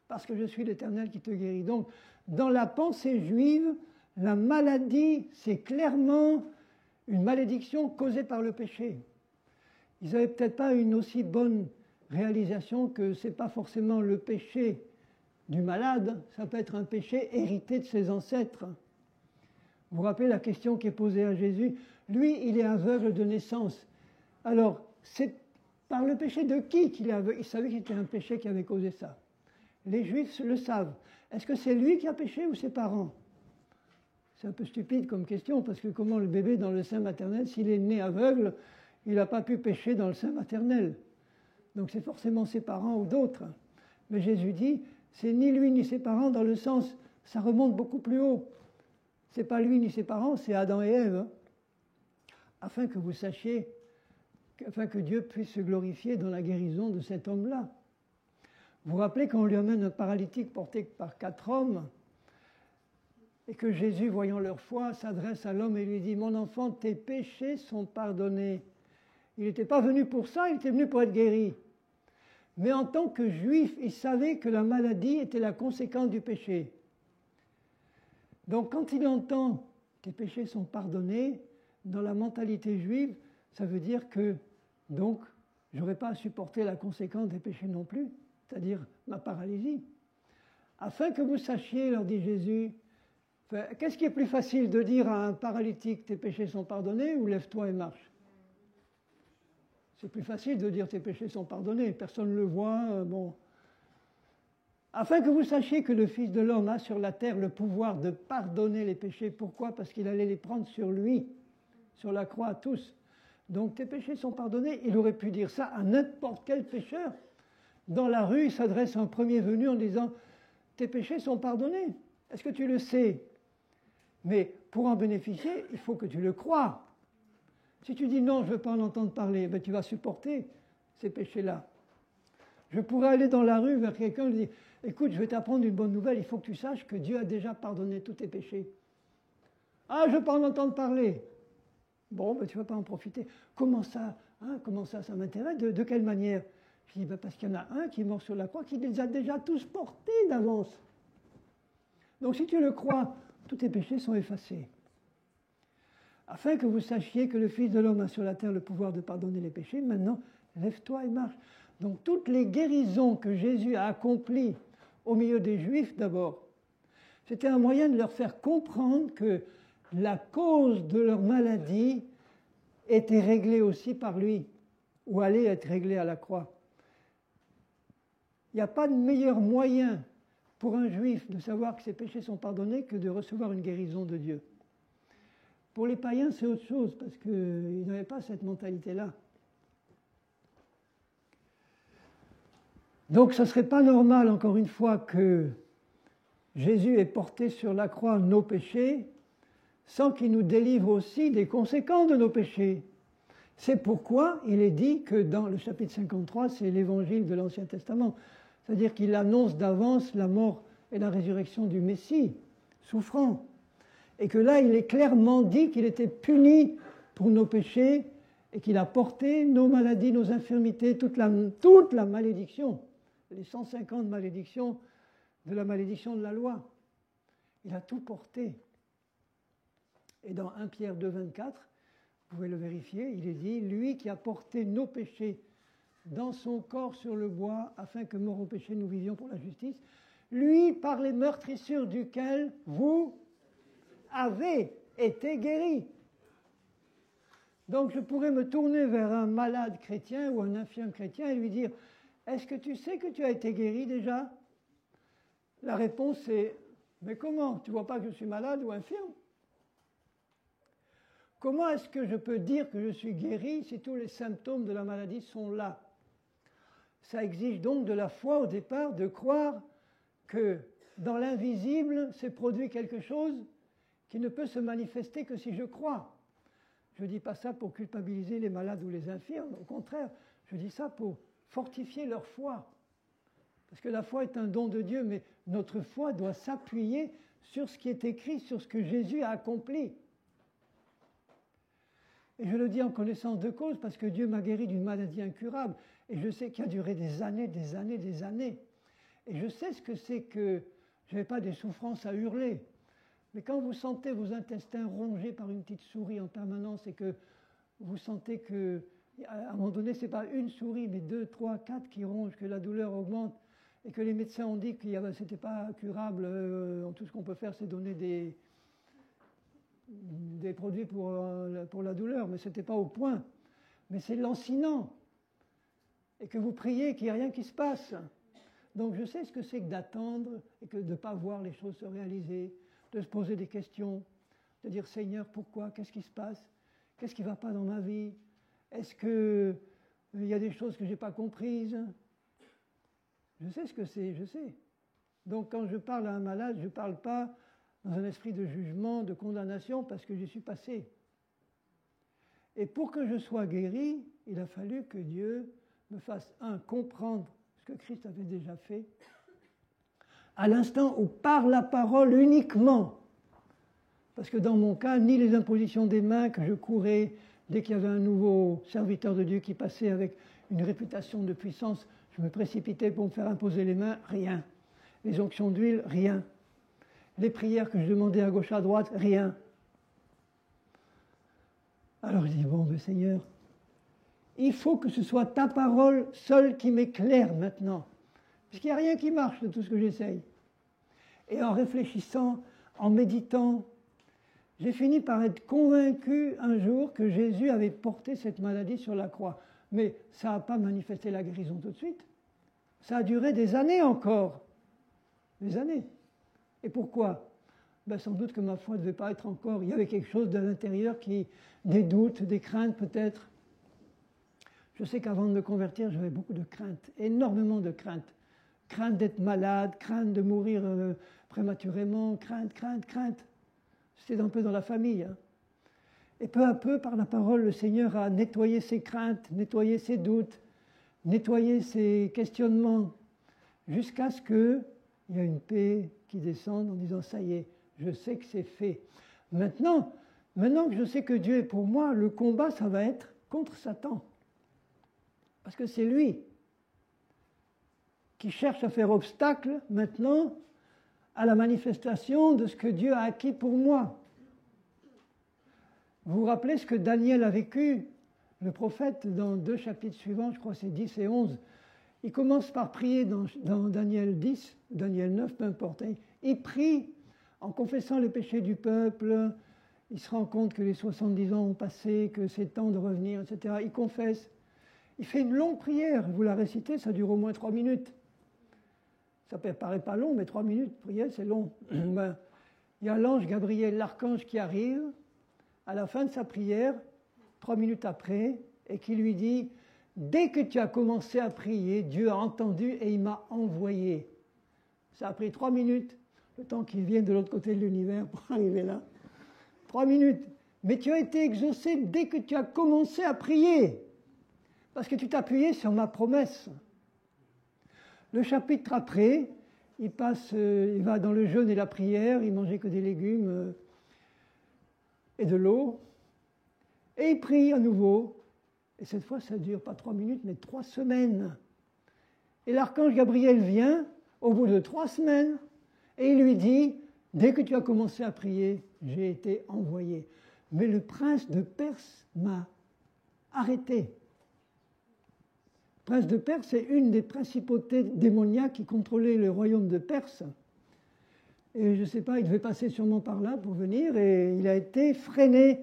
Speaker 1: Parce que je suis l'Éternel qui te guérit. Donc, dans la pensée juive, la maladie, c'est clairement une malédiction causée par le péché. Ils n'avaient peut-être pas une aussi bonne réalisation que ce n'est pas forcément le péché du malade, ça peut être un péché hérité de ses ancêtres. Vous vous rappelez la question qui est posée à Jésus? Lui, il est aveugle de naissance. Alors, c'est par le péché de qui qu'il est aveugle? Il savait que c'était un péché qui avait causé ça. Les Juifs le savent. Est-ce que c'est lui qui a péché ou ses parents? C'est un peu stupide comme question, parce que comment le bébé dans le sein maternel, s'il est né aveugle, il n'a pas pu pécher dans le sein maternel. Donc c'est forcément ses parents ou d'autres. Mais Jésus dit, c'est ni lui ni ses parents dans le sens, ça remonte beaucoup plus haut. C'est pas lui ni ses parents, c'est Adam et Ève. Hein, afin que vous sachiez, afin que Dieu puisse se glorifier dans la guérison de cet homme-là. Vous vous rappelez quand on lui amène un paralytique porté par 4 hommes, et que Jésus, voyant leur foi, s'adresse à l'homme et lui dit « Mon enfant, tes péchés sont pardonnés. » Il n'était pas venu pour ça, il était venu pour être guéri. Mais en tant que juif, il savait que la maladie était la conséquence du péché. Donc quand il entend « Tes péchés sont pardonnés », dans la mentalité juive, ça veut dire que, donc, je n'aurais pas à supporter la conséquence des péchés non plus. c'est-à-dire ma paralysie. Afin que vous sachiez, leur dit Jésus, qu'est-ce qui est plus facile de dire à un paralytique tes péchés sont pardonnés ou lève-toi et marche? C'est plus facile de dire tes péchés sont pardonnés, personne ne le voit, bon. Afin que vous sachiez que le Fils de l'homme a sur la terre le pouvoir de pardonner les péchés. Pourquoi? Parce qu'il allait les prendre sur lui, sur la croix à tous. Donc tes péchés sont pardonnés. Il aurait pu dire ça à n'importe quel pécheur. Dans la rue, il s'adresse à un premier venu en disant tes péchés sont pardonnés. Est-ce que tu le sais? Mais pour en bénéficier, il faut que tu le crois. Si tu dis non, je ne veux pas en entendre parler, ben tu vas supporter ces péchés-là. Je pourrais aller dans la rue vers quelqu'un et lui dire écoute, je vais t'apprendre une bonne nouvelle, il faut que tu saches que Dieu a déjà pardonné tous tes péchés. Ah, je ne veux pas en entendre parler. Bon, ben, tu ne vas pas en profiter. Comment ça ça m'intéresse? De quelle manière? Je dis, ben, parce qu'il y en a un qui est mort sur la croix, qui les a déjà tous portés d'avance. Donc si tu le crois, tous tes péchés sont effacés. Afin que vous sachiez que le Fils de l'homme a sur la terre le pouvoir de pardonner les péchés, maintenant, lève-toi et marche. Donc toutes les guérisons que Jésus a accomplies au milieu des Juifs d'abord, c'était un moyen de leur faire comprendre que la cause de leur maladie était réglée aussi par lui, ou allait être réglée à la croix. Il n'y a pas de meilleur moyen pour un Juif de savoir que ses péchés sont pardonnés que de recevoir une guérison de Dieu. Pour les païens, c'est autre chose, parce qu'ils n'avaient pas cette mentalité-là. Donc, ce ne serait pas normal, encore une fois, que Jésus ait porté sur la croix nos péchés, sans qu'il nous délivre aussi des conséquences de nos péchés. C'est pourquoi il est dit que dans le chapitre 53, c'est l'évangile de l'Ancien Testament. C'est-à-dire qu'il annonce d'avance la mort et la résurrection du Messie, souffrant. Et que là, il est clairement dit qu'il était puni pour nos péchés et qu'il a porté nos maladies, nos infirmités, toute la malédiction, les 150 malédictions de la malédiction de la loi. Il a tout porté. Et dans 1 Pierre 2, 24, vous pouvez le vérifier, il est dit « Lui qui a porté nos péchés dans son corps sur le bois, afin que mort au péché nous vivions pour la justice, lui par les meurtrissures duquel vous avez été guéris. » Donc je pourrais me tourner vers un malade chrétien ou un infirme chrétien et lui dire « Est-ce que tu sais que tu as été guéri déjà ?» La réponse est « Mais comment? Tu ne vois pas que je suis malade ou infirme? Comment est-ce que je peux dire que je suis guéri si tous les symptômes de la maladie sont là? » Ça exige donc de la foi au départ, de croire que dans l'invisible s'est produit quelque chose qui ne peut se manifester que si je crois. Je ne dis pas ça pour culpabiliser les malades ou les infirmes, au contraire, je dis ça pour fortifier leur foi. Parce que la foi est un don de Dieu, mais notre foi doit s'appuyer sur ce qui est écrit, sur ce que Jésus a accompli. Et je le dis en connaissance de cause parce que Dieu m'a guéri d'une maladie incurable. Et je sais qu'il a duré des années, des années, des années. Et je sais ce que c'est que je n'avais pas des souffrances à hurler. Mais quand vous sentez vos intestins rongés par une petite souris en permanence et que vous sentez que, à un moment donné, ce n'est pas une souris, mais 2, 3, 4 qui rongent, que la douleur augmente et que les médecins ont dit que ce n'était pas curable, tout ce qu'on peut faire, c'est donner des produits pour la douleur, mais ce n'était pas au point. Mais c'est lancinant. Et que vous priez qu'il n'y a rien qui se passe. Donc je sais ce que c'est que d'attendre et que de ne pas voir les choses se réaliser, de se poser des questions, de dire Seigneur, pourquoi? Qu'est-ce qui se passe? Qu'est-ce qui ne va pas dans ma vie? Est-ce qu'il y a des choses que je n'ai pas comprises? Je sais ce que c'est, je sais. Donc quand je parle à un malade, je ne parle pas dans un esprit de jugement, de condamnation, parce que j'y suis passé. Et pour que je sois guéri, il a fallu que Dieu me fasse, comprendre ce que Christ avait déjà fait, à l'instant où par la parole uniquement, parce que dans mon cas, ni les impositions des mains que je courais dès qu'il y avait un nouveau serviteur de Dieu qui passait avec une réputation de puissance, je me précipitais pour me faire imposer les mains, rien. Les onctions d'huile, rien. Les prières que je demandais à gauche, à droite, rien. Alors je dis, bon, mais Seigneur, il faut que ce soit ta parole seule qui m'éclaire maintenant. Parce qu'il n'y a rien qui marche de tout ce que j'essaye. Et en réfléchissant, en méditant, j'ai fini par être convaincu un jour que Jésus avait porté cette maladie sur la croix. Mais ça n'a pas manifesté la guérison tout de suite. Ça a duré des années encore. Des années. Et pourquoi? Ben, sans doute que ma foi ne devait pas être encore. Il y avait quelque chose de l'intérieur des doutes, des craintes peut-être. Je sais qu'avant de me convertir, j'avais beaucoup de craintes, énormément de craintes. Crainte d'être malade, crainte de mourir prématurément, crainte. C'était un peu dans la famille. Hein. Et peu à peu, par la parole, le Seigneur a nettoyé ses craintes, nettoyé ses doutes, nettoyé ses questionnements, jusqu'à ce qu'il y ait une paix qui descende en disant « ça y est, je sais que c'est fait ». Maintenant que je sais que Dieu est pour moi, le combat, ça va être contre Satan. Parce que c'est lui qui cherche à faire obstacle maintenant à la manifestation de ce que Dieu a acquis pour moi. Vous vous rappelez ce que Daniel a vécu, le prophète, dans 2 chapitres suivants, je crois que c'est 10 et 11. Il commence par prier dans Daniel 10, Daniel 9, peu importe. Il prie en confessant les péchés du peuple, il se rend compte que les 70 ans ont passé, que c'est temps de revenir, etc. Il confesse. Il fait une longue prière, vous la récitez, ça dure au moins 3 minutes. Ça ne paraît pas long, mais 3 minutes, prière, c'est long. Ben, il y a l'ange Gabriel, l'archange qui arrive, à la fin de sa prière, 3 minutes après, et qui lui dit « Dès que tu as commencé à prier, Dieu a entendu et il m'a envoyé. » Ça a pris 3 minutes, le temps qu'il vienne de l'autre côté de l'univers pour arriver là. 3 minutes. Mais tu as été exaucé dès que tu as commencé à prier. Parce que tu t'appuyais sur ma promesse. Le chapitre après, il va dans le jeûne et la prière, il mangeait que des légumes et de l'eau. Et il prie à nouveau. Et cette fois, ça ne dure pas 3 minutes, mais 3 semaines. Et l'archange Gabriel vient au bout de 3 semaines et il lui dit, dès que tu as commencé à prier, j'ai été envoyé. Mais le prince de Perse m'a arrêté. Le prince de Perse, c'est une des principautés démoniaques qui contrôlait le royaume de Perse. Et je ne sais pas, il devait passer sûrement par là pour venir, et il a été freiné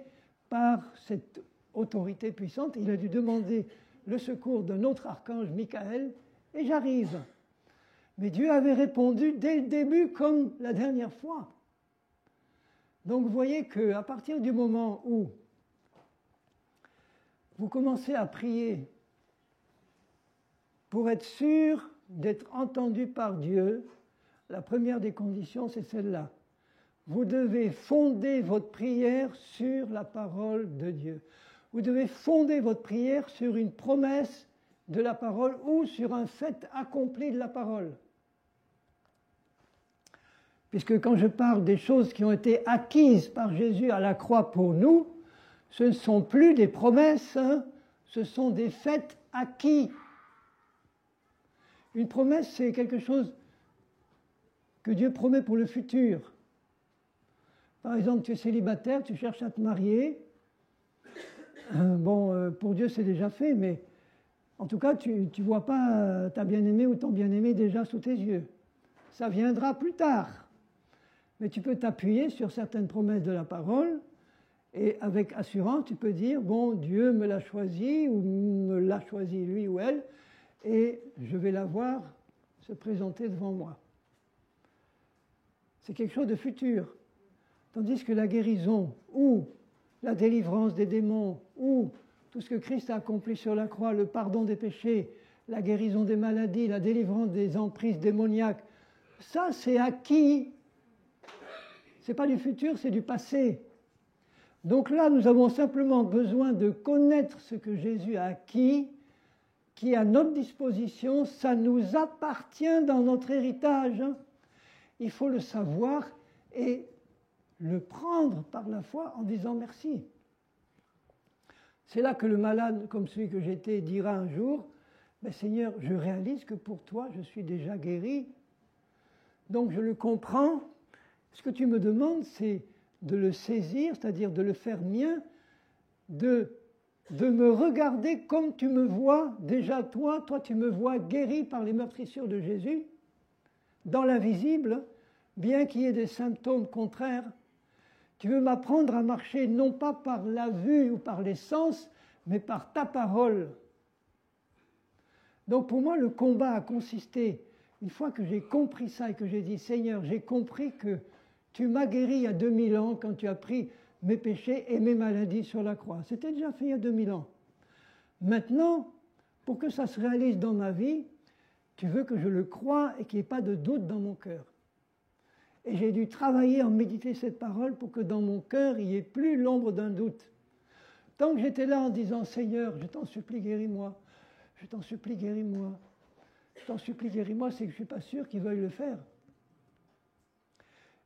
Speaker 1: par cette autorité puissante. Il a dû demander le secours d'un autre archange, Michael, et j'arrive. Mais Dieu avait répondu dès le début comme la dernière fois. Donc vous voyez qu'à partir du moment où vous commencez à prier pour être sûr d'être entendu par Dieu, la première des conditions, c'est celle-là. Vous devez fonder votre prière sur la parole de Dieu. Vous devez fonder votre prière sur une promesse de la parole ou sur un fait accompli de la parole. Puisque quand je parle des choses qui ont été acquises par Jésus à la croix pour nous, ce ne sont plus des promesses, hein, ce sont des faits acquis. Une promesse, c'est quelque chose que Dieu promet pour le futur. Par exemple, tu es célibataire, tu cherches à te marier. Pour Dieu, c'est déjà fait, mais en tout cas, tu ne vois pas ta bien-aimée ou ton bien-aimé déjà sous tes yeux. Ça viendra plus tard. Mais tu peux t'appuyer sur certaines promesses de la parole et avec assurance, tu peux dire, bon, Dieu me l'a choisi ou me l'a choisi lui ou elle et je vais la voir se présenter devant moi. C'est quelque chose de futur. Tandis que la guérison ou la délivrance des démons ou tout ce que Christ a accompli sur la croix, le pardon des péchés, la guérison des maladies, la délivrance des emprises démoniaques, ça c'est acquis. Ce n'est pas du futur, c'est du passé. Donc là, nous avons simplement besoin de connaître ce que Jésus a acquis, qui est à notre disposition, ça nous appartient dans notre héritage. Il faut le savoir et le prendre par la foi en disant merci. C'est là que le malade, comme celui que j'étais, dira un jour, « Seigneur, je réalise que pour toi, je suis déjà guéri, donc je le comprends. Ce que tu me demandes, c'est de le saisir, c'est-à-dire de le faire mien, de de me regarder comme tu me vois déjà toi tu me vois guéri par les meurtrissures de Jésus, dans l'invisible, bien qu'il y ait des symptômes contraires. Tu veux m'apprendre à marcher non pas par la vue ou par les sens, mais par ta parole. Donc pour moi, le combat a consisté, une fois que j'ai compris ça et que j'ai dit, Seigneur, j'ai compris que tu m'as guéri il y a 2000 ans quand tu as pris mes péchés et mes maladies sur la croix. C'était déjà fait il y a 2000 ans. Maintenant, pour que ça se réalise dans ma vie, tu veux que je le croie et qu'il n'y ait pas de doute dans mon cœur. Et j'ai dû travailler en méditer cette parole pour que dans mon cœur, il n'y ait plus l'ombre d'un doute. Tant que j'étais là en disant, Seigneur, je t'en supplie, guéris-moi, je t'en supplie, guéris-moi, je t'en supplie, guéris-moi, c'est que je ne suis pas sûr qu'il veuille le faire.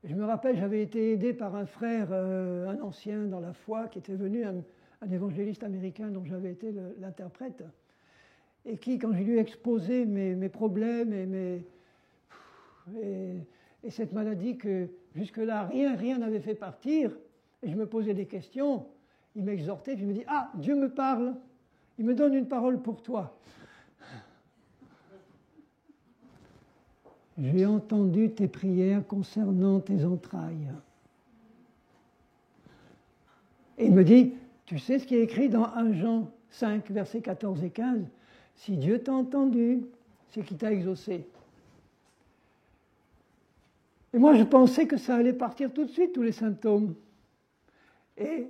Speaker 1: Et je me rappelle, j'avais été aidé par un frère, un ancien dans la foi, qui était venu, un évangéliste américain dont j'avais été l'interprète, et qui, quand je lui ai exposé mes problèmes et cette maladie que jusque-là, rien n'avait fait partir, et je me posais des questions, il m'exhortait, puis il me dit « Ah, Dieu me parle, il me donne une parole pour toi. » J'ai entendu tes prières concernant tes entrailles. Et il me dit, tu sais ce qui est écrit dans 1 Jean 5, versets 14 et 15 ? Si Dieu t'a entendu, c'est qu'il t'a exaucé. Et moi, je pensais que ça allait partir tout de suite, tous les symptômes. Et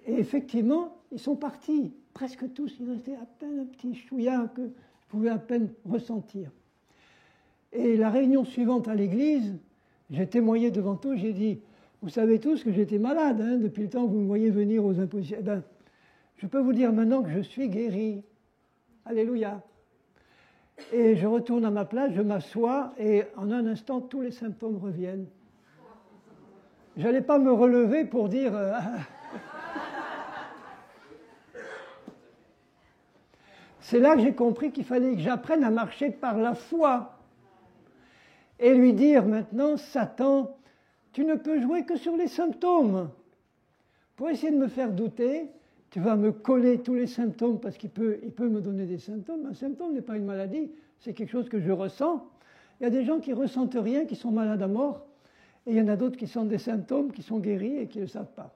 Speaker 1: effectivement, ils sont partis, presque tous. Il restait à peine un petit chouïa que je pouvais à peine ressentir. Et la réunion suivante à l'église, j'ai témoigné devant tous, j'ai dit, vous savez tous que j'étais malade, hein, depuis le temps que vous me voyez venir aux impositions. Ben, je peux vous dire maintenant que je suis guéri. Alléluia. Et je retourne à ma place, je m'assois, et en un instant, tous les symptômes reviennent. Je n'allais pas me relever pour dire... C'est là que j'ai compris qu'il fallait que j'apprenne à marcher par la foi. Et lui dire maintenant, Satan, tu ne peux jouer que sur les symptômes. Pour essayer de me faire douter, tu vas me coller tous les symptômes parce qu'il peut me donner des symptômes. Un symptôme n'est pas une maladie, c'est quelque chose que je ressens. Il y a des gens qui ne ressentent rien, qui sont malades à mort, et il y en a d'autres qui sentent des symptômes, qui sont guéris et qui ne le savent pas.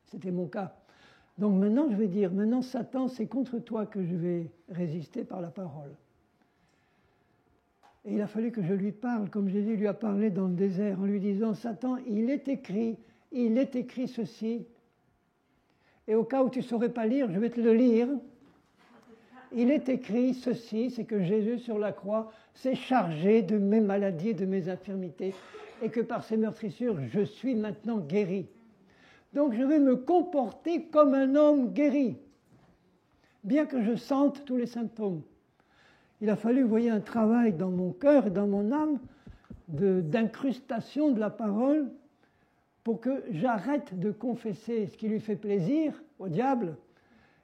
Speaker 1: C'était mon cas. Donc maintenant, je vais dire, maintenant Satan, c'est contre toi que je vais résister par la parole. Et il a fallu que je lui parle, comme Jésus lui a parlé dans le désert, en lui disant, Satan, il est écrit ceci, et au cas où tu ne saurais pas lire, je vais te le lire. Il est écrit ceci, c'est que Jésus sur la croix s'est chargé de mes maladies et de mes infirmités, et que par ses meurtrissures, je suis maintenant guéri. Donc je vais me comporter comme un homme guéri, bien que je sente tous les symptômes. Il a fallu, vous voyez, un travail dans mon cœur et dans mon âme d'incrustation de la parole pour que j'arrête de confesser ce qui lui fait plaisir au diable,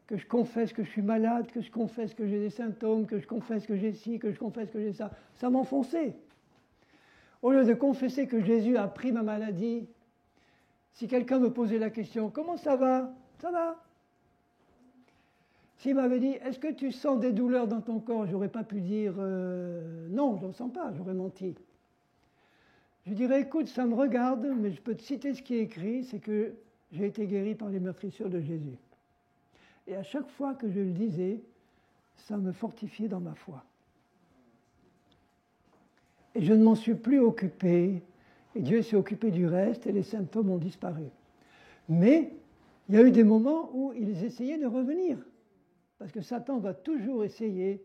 Speaker 1: que je confesse que je suis malade, que je confesse que j'ai des symptômes, que je confesse que j'ai ci, que je confesse que j'ai ça. Ça m'enfonçait. Au lieu de confesser que Jésus a pris ma maladie, si quelqu'un me posait la question, comment ça va ? Ça va. S'il m'avait dit, est-ce que tu sens des douleurs dans ton corps ? J'aurais pas pu dire, non, je n'en sens pas, j'aurais menti. Je dirais, écoute, ça me regarde, mais je peux te citer ce qui est écrit, c'est que j'ai été guéri par les meurtrissures de Jésus. Et à chaque fois que je le disais, ça me fortifiait dans ma foi. Et je ne m'en suis plus occupé, et Dieu s'est occupé du reste, et les symptômes ont disparu. Mais il y a eu des moments où ils essayaient de revenir. Parce que Satan va toujours essayer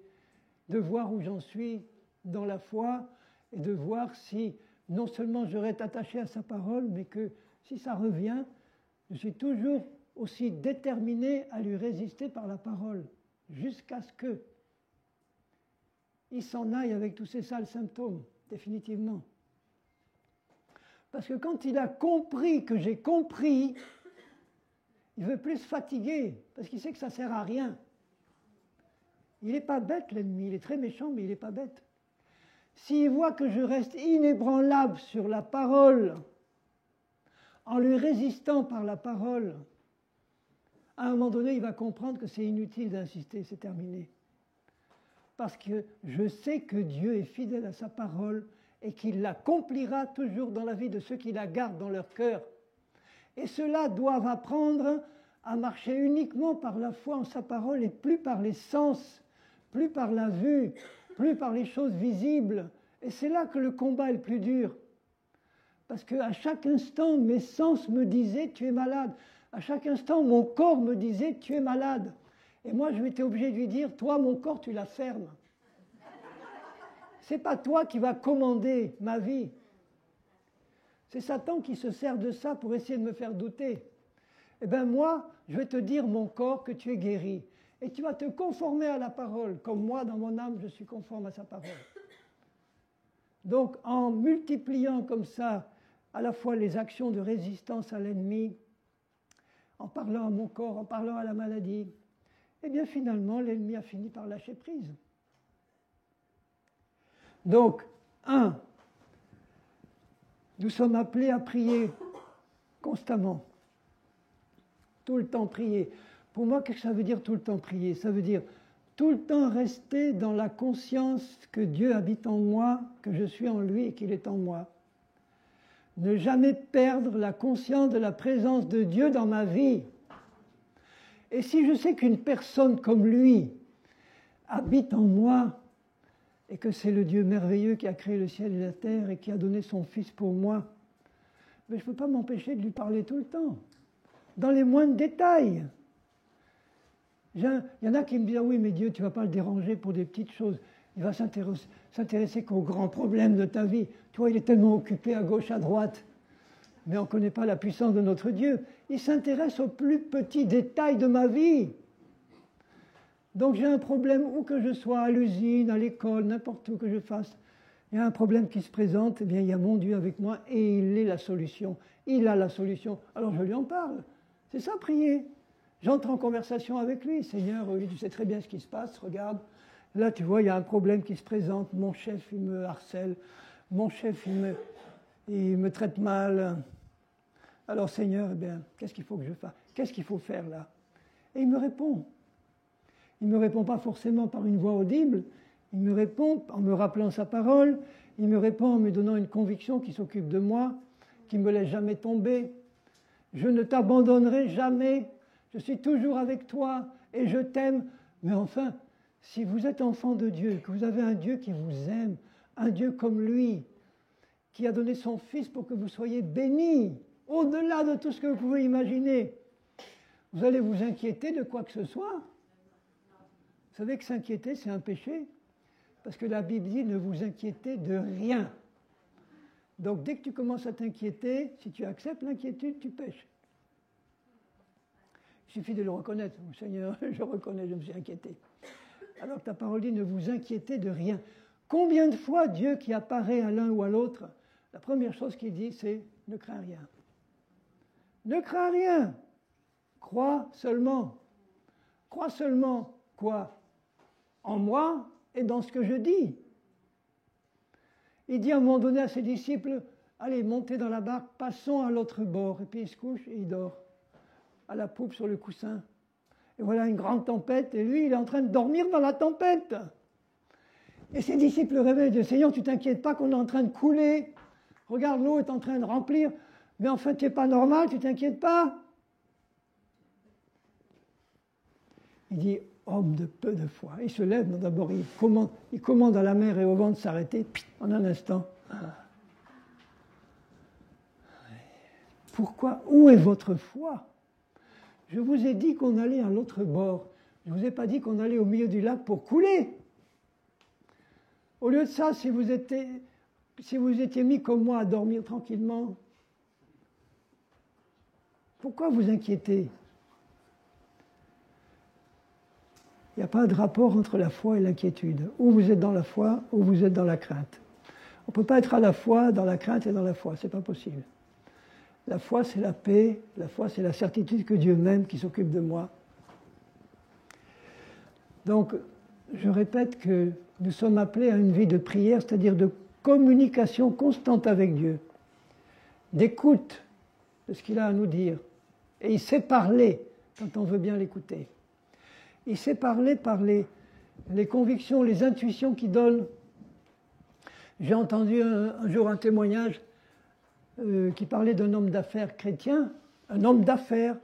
Speaker 1: de voir où j'en suis dans la foi et de voir si non seulement je reste attaché à sa parole, mais que si ça revient, je suis toujours aussi déterminé à lui résister par la parole, jusqu'à ce qu'il s'en aille avec tous ces sales symptômes, définitivement. Parce que quand il a compris que j'ai compris, il veut plus se fatiguer, parce qu'il sait que ça ne sert à rien. Il n'est pas bête, l'ennemi, il est très méchant, mais il n'est pas bête. S'il voit que je reste inébranlable sur la parole, en lui résistant par la parole, à un moment donné, il va comprendre que c'est inutile d'insister, c'est terminé. Parce que je sais que Dieu est fidèle à sa parole et qu'il l'accomplira toujours dans la vie de ceux qui la gardent dans leur cœur. Et ceux-là doivent apprendre à marcher uniquement par la foi en sa parole et plus par les sens, plus par la vue, plus par les choses visibles. Et c'est là que le combat est le plus dur. Parce qu'à chaque instant, mes sens me disaient « tu es malade ». À chaque instant, mon corps me disait « tu es malade ». Et moi, je m'étais obligé de lui dire « toi, mon corps, tu la fermes ». C'est pas toi qui vas commander ma vie. C'est Satan qui se sert de ça pour essayer de me faire douter. Eh bien moi, je vais te dire, mon corps, que tu es guéri. Et tu vas te conformer à la parole, comme moi, dans mon âme, je suis conforme à sa parole. Donc, en multipliant comme ça, à la fois les actions de résistance à l'ennemi, en parlant à mon corps, en parlant à la maladie, eh bien finalement, l'ennemi a fini par lâcher prise. Donc, nous sommes appelés à prier constamment. Tout le temps prier. Pour moi, qu'est-ce que ça veut dire tout le temps prier? Ça veut dire tout le temps rester dans la conscience que Dieu habite en moi, que je suis en lui et qu'il est en moi. Ne jamais perdre la conscience de la présence de Dieu dans ma vie. Et si je sais qu'une personne comme lui habite en moi, et que c'est le Dieu merveilleux qui a créé le ciel et la terre et qui a donné son Fils pour moi, mais je ne peux pas m'empêcher de lui parler tout le temps, dans les moindres détails. Il y en a qui me disent « ah oui, mais Dieu, tu ne vas pas le déranger pour des petites choses. Il va s'intéresser qu'aux grands problèmes de ta vie. Tu vois, il est tellement occupé à gauche, à droite. » Mais on ne connaît pas la puissance de notre Dieu. Il s'intéresse aux plus petits détails de ma vie. Donc j'ai un problème où que je sois, à l'usine, à l'école, n'importe où que je fasse. Il y a un problème qui se présente, eh bien il y a mon Dieu avec moi et il est la solution. Il a la solution. Alors je lui en parle. C'est ça, prier. J'entre en conversation avec lui. Seigneur, oui, tu sais très bien ce qui se passe, regarde. Là, tu vois, il y a un problème qui se présente. Mon chef, il me harcèle. Mon chef, il me traite mal. Alors Seigneur, eh bien, qu'est-ce qu'il faut que je fasse? Qu'est-ce qu'il faut faire là? Et il me répond. Il ne me répond pas forcément par une voix audible, il me répond en me rappelant sa parole, il me répond en me donnant une conviction qui s'occupe de moi, qui ne me laisse jamais tomber. Je ne t'abandonnerai jamais, je suis toujours avec toi et je t'aime. Mais enfin, si vous êtes enfant de Dieu, que vous avez un Dieu qui vous aime, un Dieu comme lui, qui a donné son Fils pour que vous soyez bénis, au-delà de tout ce que vous pouvez imaginer, vous allez vous inquiéter de quoi que ce soit? Vous savez que s'inquiéter, c'est un péché, parce que la Bible dit ne vous inquiétez de rien. Donc dès que tu commences à t'inquiéter, si tu acceptes l'inquiétude, tu pêches. Il suffit de le reconnaître. Seigneur, je reconnais, je me suis inquiété. Alors que ta parole dit ne vous inquiétez de rien. Combien de fois Dieu qui apparaît à l'un ou à l'autre, la première chose qu'il dit, c'est ne crains rien. Ne crains rien. Crois seulement. Crois seulement quoi? En moi et dans ce que je dis. Il dit à un moment donné à ses disciples, allez, montez dans la barque, passons à l'autre bord. Et puis il se couche et il dort, à la poupe sur le coussin. Et voilà une grande tempête, et lui, il est en train de dormir dans la tempête. Et ses disciples le réveillent, disent, Seigneur, tu t'inquiètes pas qu'on est en train de couler. Regarde, l'eau est en train de remplir. Mais enfin, tu n'es pas normal, tu t'inquiètes pas. Il dit, homme de peu de foi. Il se lève, d'abord il commande à la mer et au vent de s'arrêter, en un instant. Pourquoi? Où est votre foi? Je vous ai dit qu'on allait à l'autre bord. Je ne vous ai pas dit qu'on allait au milieu du lac pour couler. Au lieu de ça, si vous étiez mis comme moi à dormir tranquillement, pourquoi vous inquiétez? Il n'y a pas de rapport entre la foi et l'inquiétude. Ou vous êtes dans la foi, ou vous êtes dans la crainte. On ne peut pas être à la fois dans la crainte et dans la foi, c'est pas possible. La foi, c'est la paix, la foi, c'est la certitude que Dieu m'aime, qui s'occupe de moi. Donc, je répète que nous sommes appelés à une vie de prière, c'est-à-dire de communication constante avec Dieu, d'écoute de ce qu'il a à nous dire. Et il sait parler, quand on veut bien l'écouter. Il sait parler par les convictions, les intuitions qu'il donne. J'ai entendu un jour un témoignage qui parlait d'un homme d'affaires chrétien, un homme d'affaires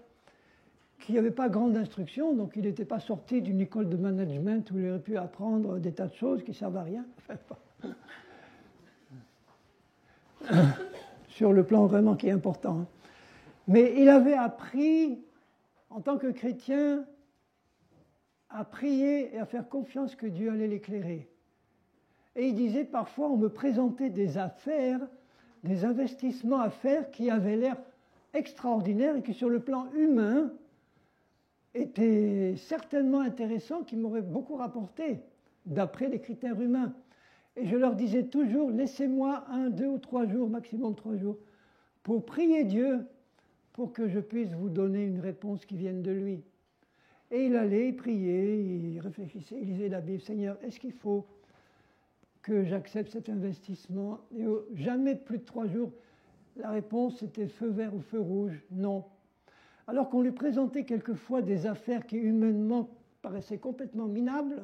Speaker 1: qui n'avait pas grande instruction, donc il n'était pas sorti d'une école de management où il aurait pu apprendre des tas de choses qui ne servent à rien. Sur le plan vraiment qui est important. Mais il avait appris, en tant que chrétien, à prier et à faire confiance que Dieu allait l'éclairer. Et il disait, parfois, on me présentait des affaires, des investissements à faire qui avaient l'air extraordinaires et qui, sur le plan humain, étaient certainement intéressants, qui m'auraient beaucoup rapporté, d'après les critères humains. Et je leur disais toujours, laissez-moi 1, 2 ou 3 jours, maximum 3 jours, pour prier Dieu, pour que je puisse vous donner une réponse qui vienne de lui. Et il allait prier, il réfléchissait, il lisait la Bible. Seigneur, est-ce qu'il faut que j'accepte cet investissement? Et jamais plus de 3 jours, la réponse était feu vert ou feu rouge, non. Alors qu'on lui présentait quelquefois des affaires qui humainement paraissaient complètement minables,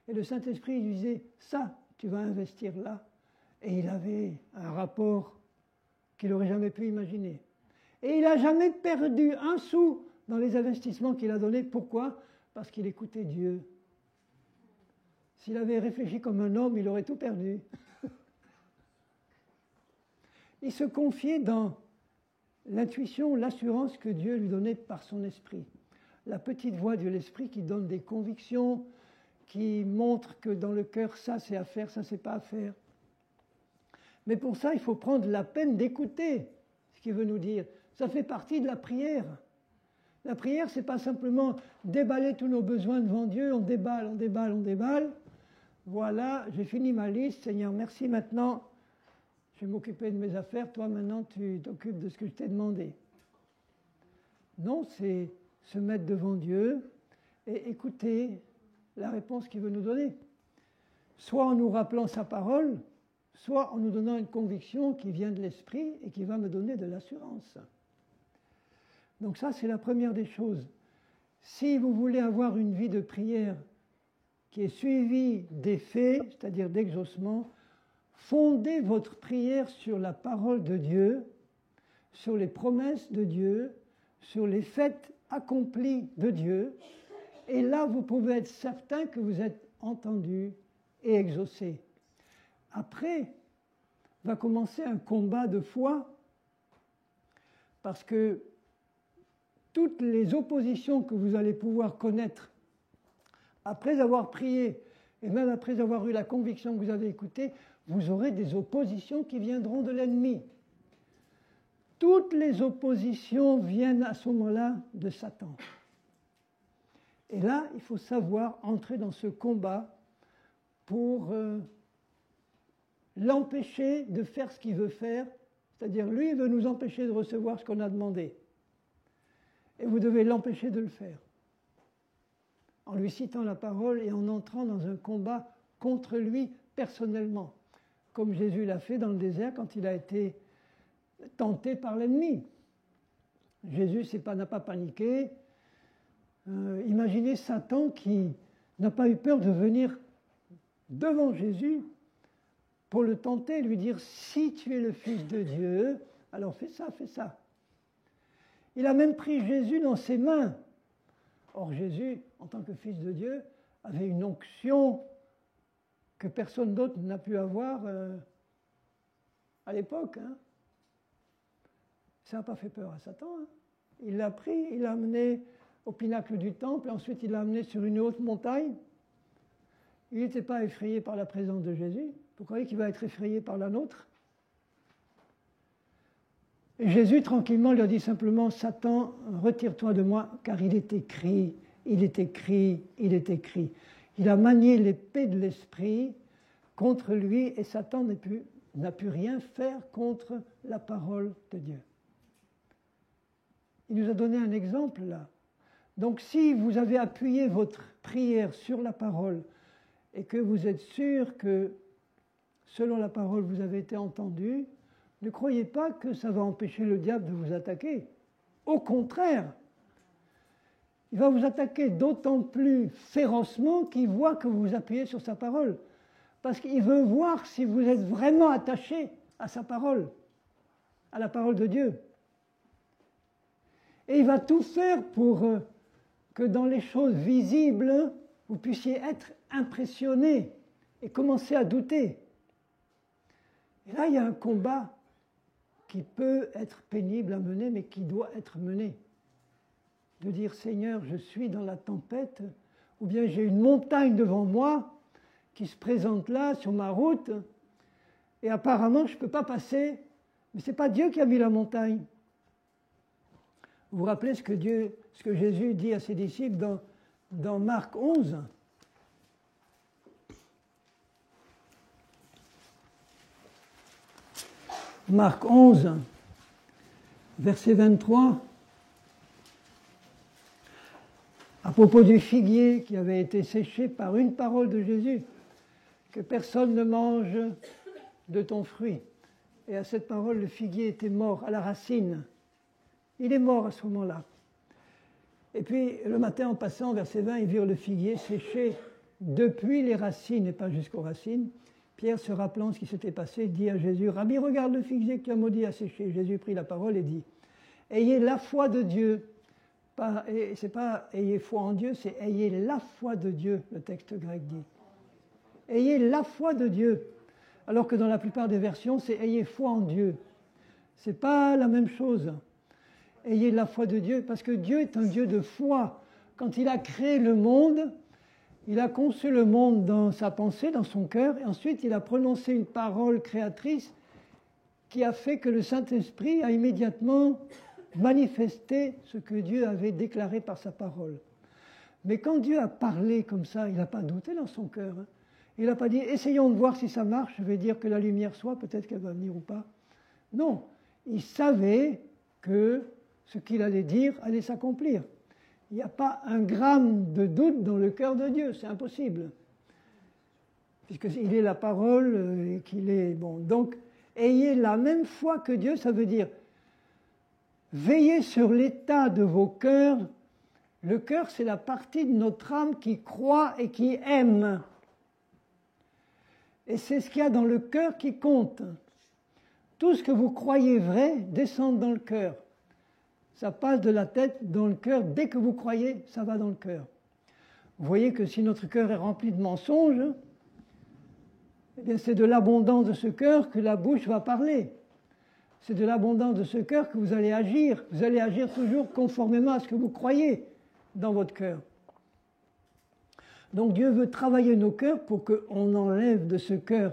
Speaker 1: et le Saint-Esprit lui disait, ça, tu vas investir là. Et il avait un rapport qu'il n'aurait jamais pu imaginer. Et il n'a jamais perdu un sou dans les investissements qu'il a donnés. Pourquoi? Parce qu'il écoutait Dieu. S'il avait réfléchi comme un homme, il aurait tout perdu. Il se confiait dans l'intuition, l'assurance que Dieu lui donnait par son esprit. La petite voix de l'esprit qui donne des convictions, qui montre que dans le cœur, ça c'est à faire, ça c'est pas à faire. Mais pour ça, il faut prendre la peine d'écouter ce qu'il veut nous dire. Ça fait partie de la prière. La prière, c'est pas simplement déballer tous nos besoins devant Dieu, on déballe, on déballe, on déballe. Voilà, j'ai fini ma liste, Seigneur, merci, maintenant, je vais m'occuper de mes affaires, toi maintenant tu t'occupes de ce que je t'ai demandé. Non, c'est se mettre devant Dieu et écouter la réponse qu'il veut nous donner. Soit en nous rappelant sa parole, soit en nous donnant une conviction qui vient de l'esprit et qui va me donner de l'assurance. Donc ça, c'est la première des choses. Si vous voulez avoir une vie de prière qui est suivie d'effets, c'est-à-dire d'exaucement, fondez votre prière sur la parole de Dieu, sur les promesses de Dieu, sur les faits accomplis de Dieu, et là, vous pouvez être certain que vous êtes entendu et exaucé. Après, va commencer un combat de foi, parce que toutes les oppositions que vous allez pouvoir connaître après avoir prié, et même après avoir eu la conviction que vous avez écoutée, vous aurez des oppositions qui viendront de l'ennemi. Toutes les oppositions viennent à ce moment-là de Satan. Et là, il faut savoir entrer dans ce combat pour l'empêcher de faire ce qu'il veut faire, c'est-à-dire lui, il veut nous empêcher de recevoir ce qu'on a demandé. Et vous devez l'empêcher de le faire, en lui citant la parole et en entrant dans un combat contre lui personnellement, comme Jésus l'a fait dans le désert quand il a été tenté par l'ennemi. Jésus n'a pas paniqué. Imaginez Satan qui n'a pas eu peur de venir devant Jésus pour le tenter, lui dire « Si tu es le Fils de Dieu, alors fais ça, fais ça ». Il a même pris Jésus dans ses mains. Or Jésus, en tant que Fils de Dieu, avait une onction que personne d'autre n'a pu avoir à l'époque. Hein. Ça n'a pas fait peur à Satan. Hein. Il l'a pris, il l'a amené au pinacle du temple, et ensuite il l'a amené sur une haute montagne. Il n'était pas effrayé par la présence de Jésus. Vous croyez qu'il va être effrayé par la nôtre? Et Jésus, tranquillement, lui a dit simplement, « Satan, retire-toi de moi, car il est écrit, il est écrit, il est écrit. » Il a manié l'épée de l'esprit contre lui, et Satan n'a pu rien faire contre la parole de Dieu. Il nous a donné un exemple là. Donc si vous avez appuyé votre prière sur la parole et que vous êtes sûr que selon la parole vous avez été entendu, ne croyez pas que ça va empêcher le diable de vous attaquer. Au contraire, il va vous attaquer d'autant plus férocement qu'il voit que vous vous appuyez sur sa parole. Parce qu'il veut voir si vous êtes vraiment attaché à sa parole, à la parole de Dieu. Et il va tout faire pour que dans les choses visibles, vous puissiez être impressionné et commencer à douter. Et là, il y a un combat qui peut être pénible à mener, mais qui doit être mené. De dire, Seigneur, je suis dans la tempête, ou bien j'ai une montagne devant moi qui se présente là, sur ma route, et apparemment, je ne peux pas passer, mais ce n'est pas Dieu qui a mis la montagne. Vous vous rappelez ce que Jésus dit à ses disciples dans Marc 11 ? Marc 11, verset 23, à propos du figuier qui avait été séché par une parole de Jésus, que personne ne mange de ton fruit. Et à cette parole, le figuier était mort à la racine. Il est mort à ce moment-là. Et puis, le matin, en passant, verset 20, ils virent le figuier séché depuis les racines et pas jusqu'aux racines. Pierre, se rappelant ce qui s'était passé, dit à Jésus, « Rabbi, regarde le figuier que tu as maudit à sécher. » Jésus prit la parole et dit, « Ayez la foi de Dieu. » C'est pas « ayez foi en Dieu », c'est « ayez la foi de Dieu », le texte grec dit. « Ayez la foi de Dieu », alors que dans la plupart des versions, c'est « ayez foi en Dieu ». C'est pas la même chose. Ayez la foi de Dieu, parce que Dieu est un Dieu de foi. Quand il a créé le monde, il a conçu le monde dans sa pensée, dans son cœur, et ensuite il a prononcé une parole créatrice qui a fait que le Saint-Esprit a immédiatement manifesté ce que Dieu avait déclaré par sa parole. Mais quand Dieu a parlé comme ça, il n'a pas douté dans son cœur. Il n'a pas dit « essayons de voir si ça marche, je vais dire que la lumière soit, peut-être qu'elle va venir ou pas ». Non, il savait que ce qu'il allait dire allait s'accomplir. Il n'y a pas un gramme de doute dans le cœur de Dieu, c'est impossible. Puisqu'il est la parole et qu'il est... Bon, donc, ayez la même foi que Dieu, ça veut dire veillez sur l'état de vos cœurs. Le cœur, c'est la partie de notre âme qui croit et qui aime. Et c'est ce qu'il y a dans le cœur qui compte. Tout ce que vous croyez vrai descend dans le cœur. Ça passe de la tête dans le cœur. Dès que vous croyez, ça va dans le cœur. Vous voyez que si notre cœur est rempli de mensonges, eh bien c'est de l'abondance de ce cœur que la bouche va parler. C'est de l'abondance de ce cœur que vous allez agir. Vous allez agir toujours conformément à ce que vous croyez dans votre cœur. Donc Dieu veut travailler nos cœurs pour qu'on enlève de ce cœur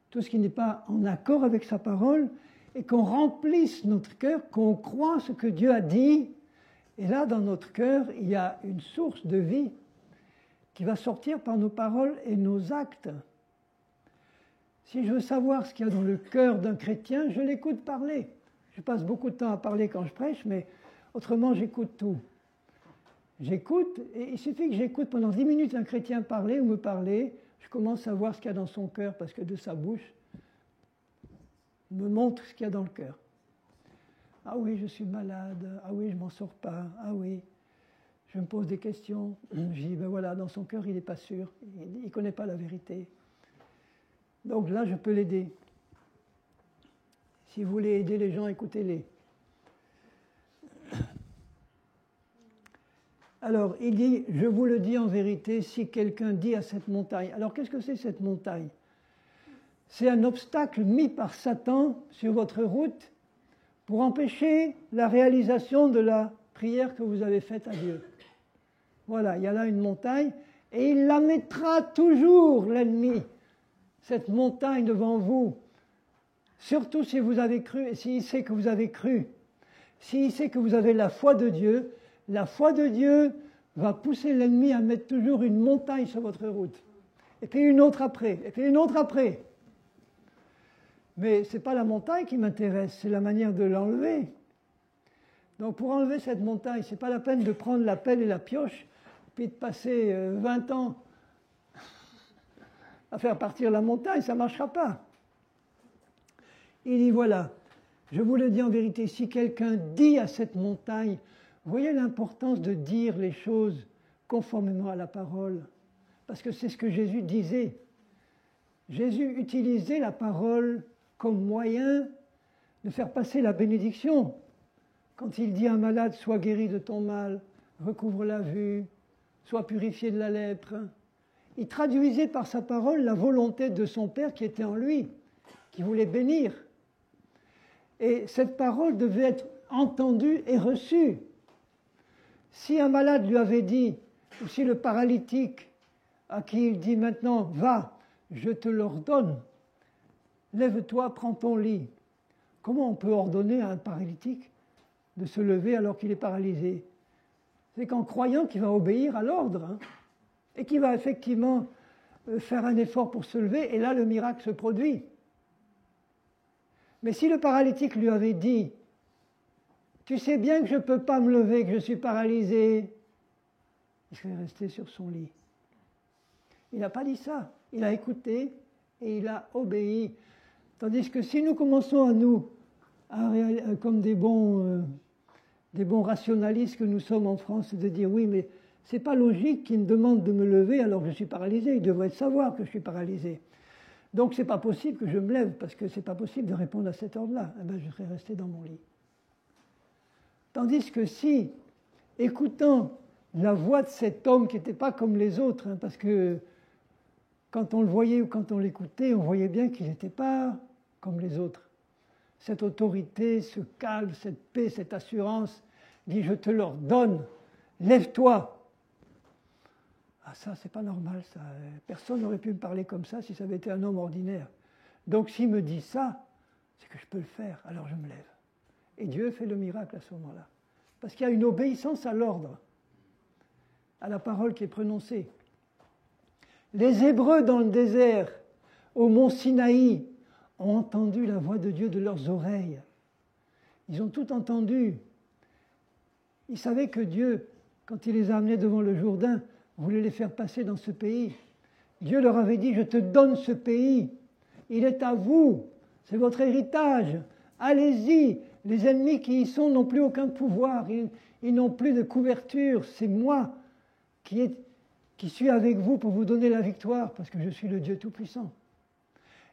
Speaker 1: tout ce qui n'est pas en accord avec sa parole, et qu'on remplisse notre cœur, qu'on croit ce que Dieu a dit. Et là, dans notre cœur, il y a une source de vie qui va sortir par nos paroles et nos actes. Si je veux savoir ce qu'il y a dans le cœur d'un chrétien, je l'écoute parler. Je passe beaucoup de temps à parler quand je prêche, mais autrement, j'écoute tout. J'écoute, et il suffit que j'écoute pendant 10 minutes un chrétien parler ou me parler, je commence à voir ce qu'il y a dans son cœur, parce que de sa bouche me montre ce qu'il y a dans le cœur. Ah oui, je suis malade. Ah oui, je m'en sors pas. Ah oui, je me pose des questions. Je dis, ben voilà, dans son cœur, il n'est pas sûr. Il ne connaît pas la vérité. Donc là, je peux l'aider. Si vous voulez aider les gens, écoutez-les. Alors, il dit, je vous le dis en vérité, si quelqu'un dit à cette montagne. Alors, qu'est-ce que c'est cette montagne ? C'est un obstacle mis par Satan sur votre route pour empêcher la réalisation de la prière que vous avez faite à Dieu. Voilà, il y a là une montagne, et il la mettra toujours, l'ennemi, cette montagne devant vous. Surtout si vous avez cru, et s'il sait que vous avez cru, s'il sait que vous avez la foi de Dieu va pousser l'ennemi à mettre toujours une montagne sur votre route. Et puis une autre après, et puis une autre après. Mais ce n'est pas la montagne qui m'intéresse, c'est la manière de l'enlever. Donc pour enlever cette montagne, ce n'est pas la peine de prendre la pelle et la pioche, puis de passer 20 ans à faire partir la montagne, ça ne marchera pas. Il dit voilà, je vous le dis en vérité, si quelqu'un dit à cette montagne, Vous voyez l'importance de dire les choses conformément à la parole, parce que c'est ce que Jésus disait. Jésus utilisait la parole comme moyen de faire passer la bénédiction. Quand il dit à un malade, sois guéri de ton mal, recouvre la vue, sois purifié de la lèpre, il traduisait par sa parole la volonté de son Père qui était en lui, qui voulait bénir. Et cette parole devait être entendue et reçue. Si un malade lui avait dit, ou si le paralytique à qui il dit maintenant, va, je te l'ordonne, lève-toi, prends ton lit. Comment on peut ordonner à un paralytique de se lever alors qu'il est paralysé? C'est qu'en croyant qu'il va obéir à l'ordre, et qu'il va effectivement faire un effort pour se lever, et là le miracle se produit. Mais si le paralytique lui avait dit, tu sais bien que je ne peux pas me lever, que je suis paralysé, il serait resté sur son lit. Il n'a pas dit ça, il a écouté et il a obéi. Tandis que si nous commençons comme des bons rationalistes que nous sommes en France, de dire oui, mais c'est pas logique qu'il me demande de me lever alors que je suis paralysé, il devrait savoir que je suis paralysé. Donc c'est pas possible que je me lève, parce que c'est pas possible de répondre à cet ordre-là. Eh bien, je serais resté dans mon lit. Tandis que si, écoutant la voix de cet homme qui n'était pas comme les autres, parce que quand on le voyait ou quand on l'écoutait, on voyait bien qu'il n'était pas comme les autres. Cette autorité, ce calme, cette paix, cette assurance, dit je te l'ordonne, lève-toi. Ah ça, c'est pas normal, ça. Personne n'aurait pu me parler comme ça si ça avait été un homme ordinaire. Donc s'il me dit ça, c'est que je peux le faire, alors je me lève. Et Dieu fait le miracle à ce moment-là. Parce qu'il y a une obéissance à l'ordre, à la parole qui est prononcée. Les Hébreux dans le désert, au mont Sinaï, ont entendu la voix de Dieu de leurs oreilles. Ils ont tout entendu. Ils savaient que Dieu, quand il les a amenés devant le Jourdain, voulait les faire passer dans ce pays. Dieu leur avait dit, je te donne ce pays, il est à vous, c'est votre héritage, allez-y, les ennemis qui y sont n'ont plus aucun pouvoir, ils n'ont plus de couverture, c'est moi qui suis avec vous pour vous donner la victoire, parce que je suis le Dieu Tout-Puissant.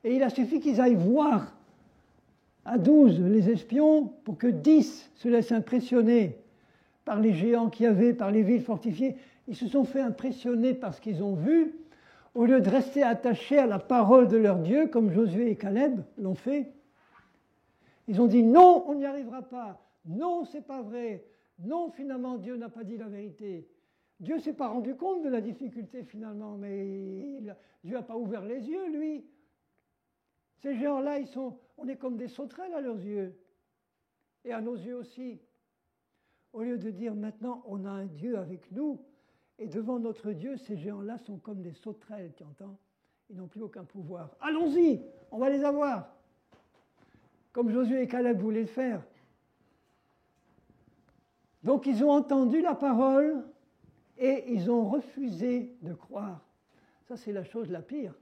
Speaker 1: Et il a suffi qu'ils aillent voir à 12 les espions pour que 10 se laissent impressionner par les géants qu'il y avait, par les villes fortifiées. Ils se sont fait impressionner par ce qu'ils ont vu, au lieu de rester attachés à la parole de leur Dieu, comme Josué et Caleb l'ont fait. Ils ont dit non, on n'y arrivera pas, non, c'est pas vrai, non, finalement, Dieu n'a pas dit la vérité. Dieu ne s'est pas rendu compte de la difficulté finalement, mais Dieu n'a pas ouvert les yeux, lui. Ces géants-là, on est comme des sauterelles à leurs yeux, et à nos yeux aussi. Au lieu de dire maintenant, on a un Dieu avec nous, et devant notre Dieu, ces géants-là sont comme des sauterelles, tu entends? Ils n'ont plus aucun pouvoir. Allons-y, on va les avoir. Comme Josué et Caleb voulaient le faire. Donc ils ont entendu la parole et ils ont refusé de croire. Ça, c'est la chose la pire.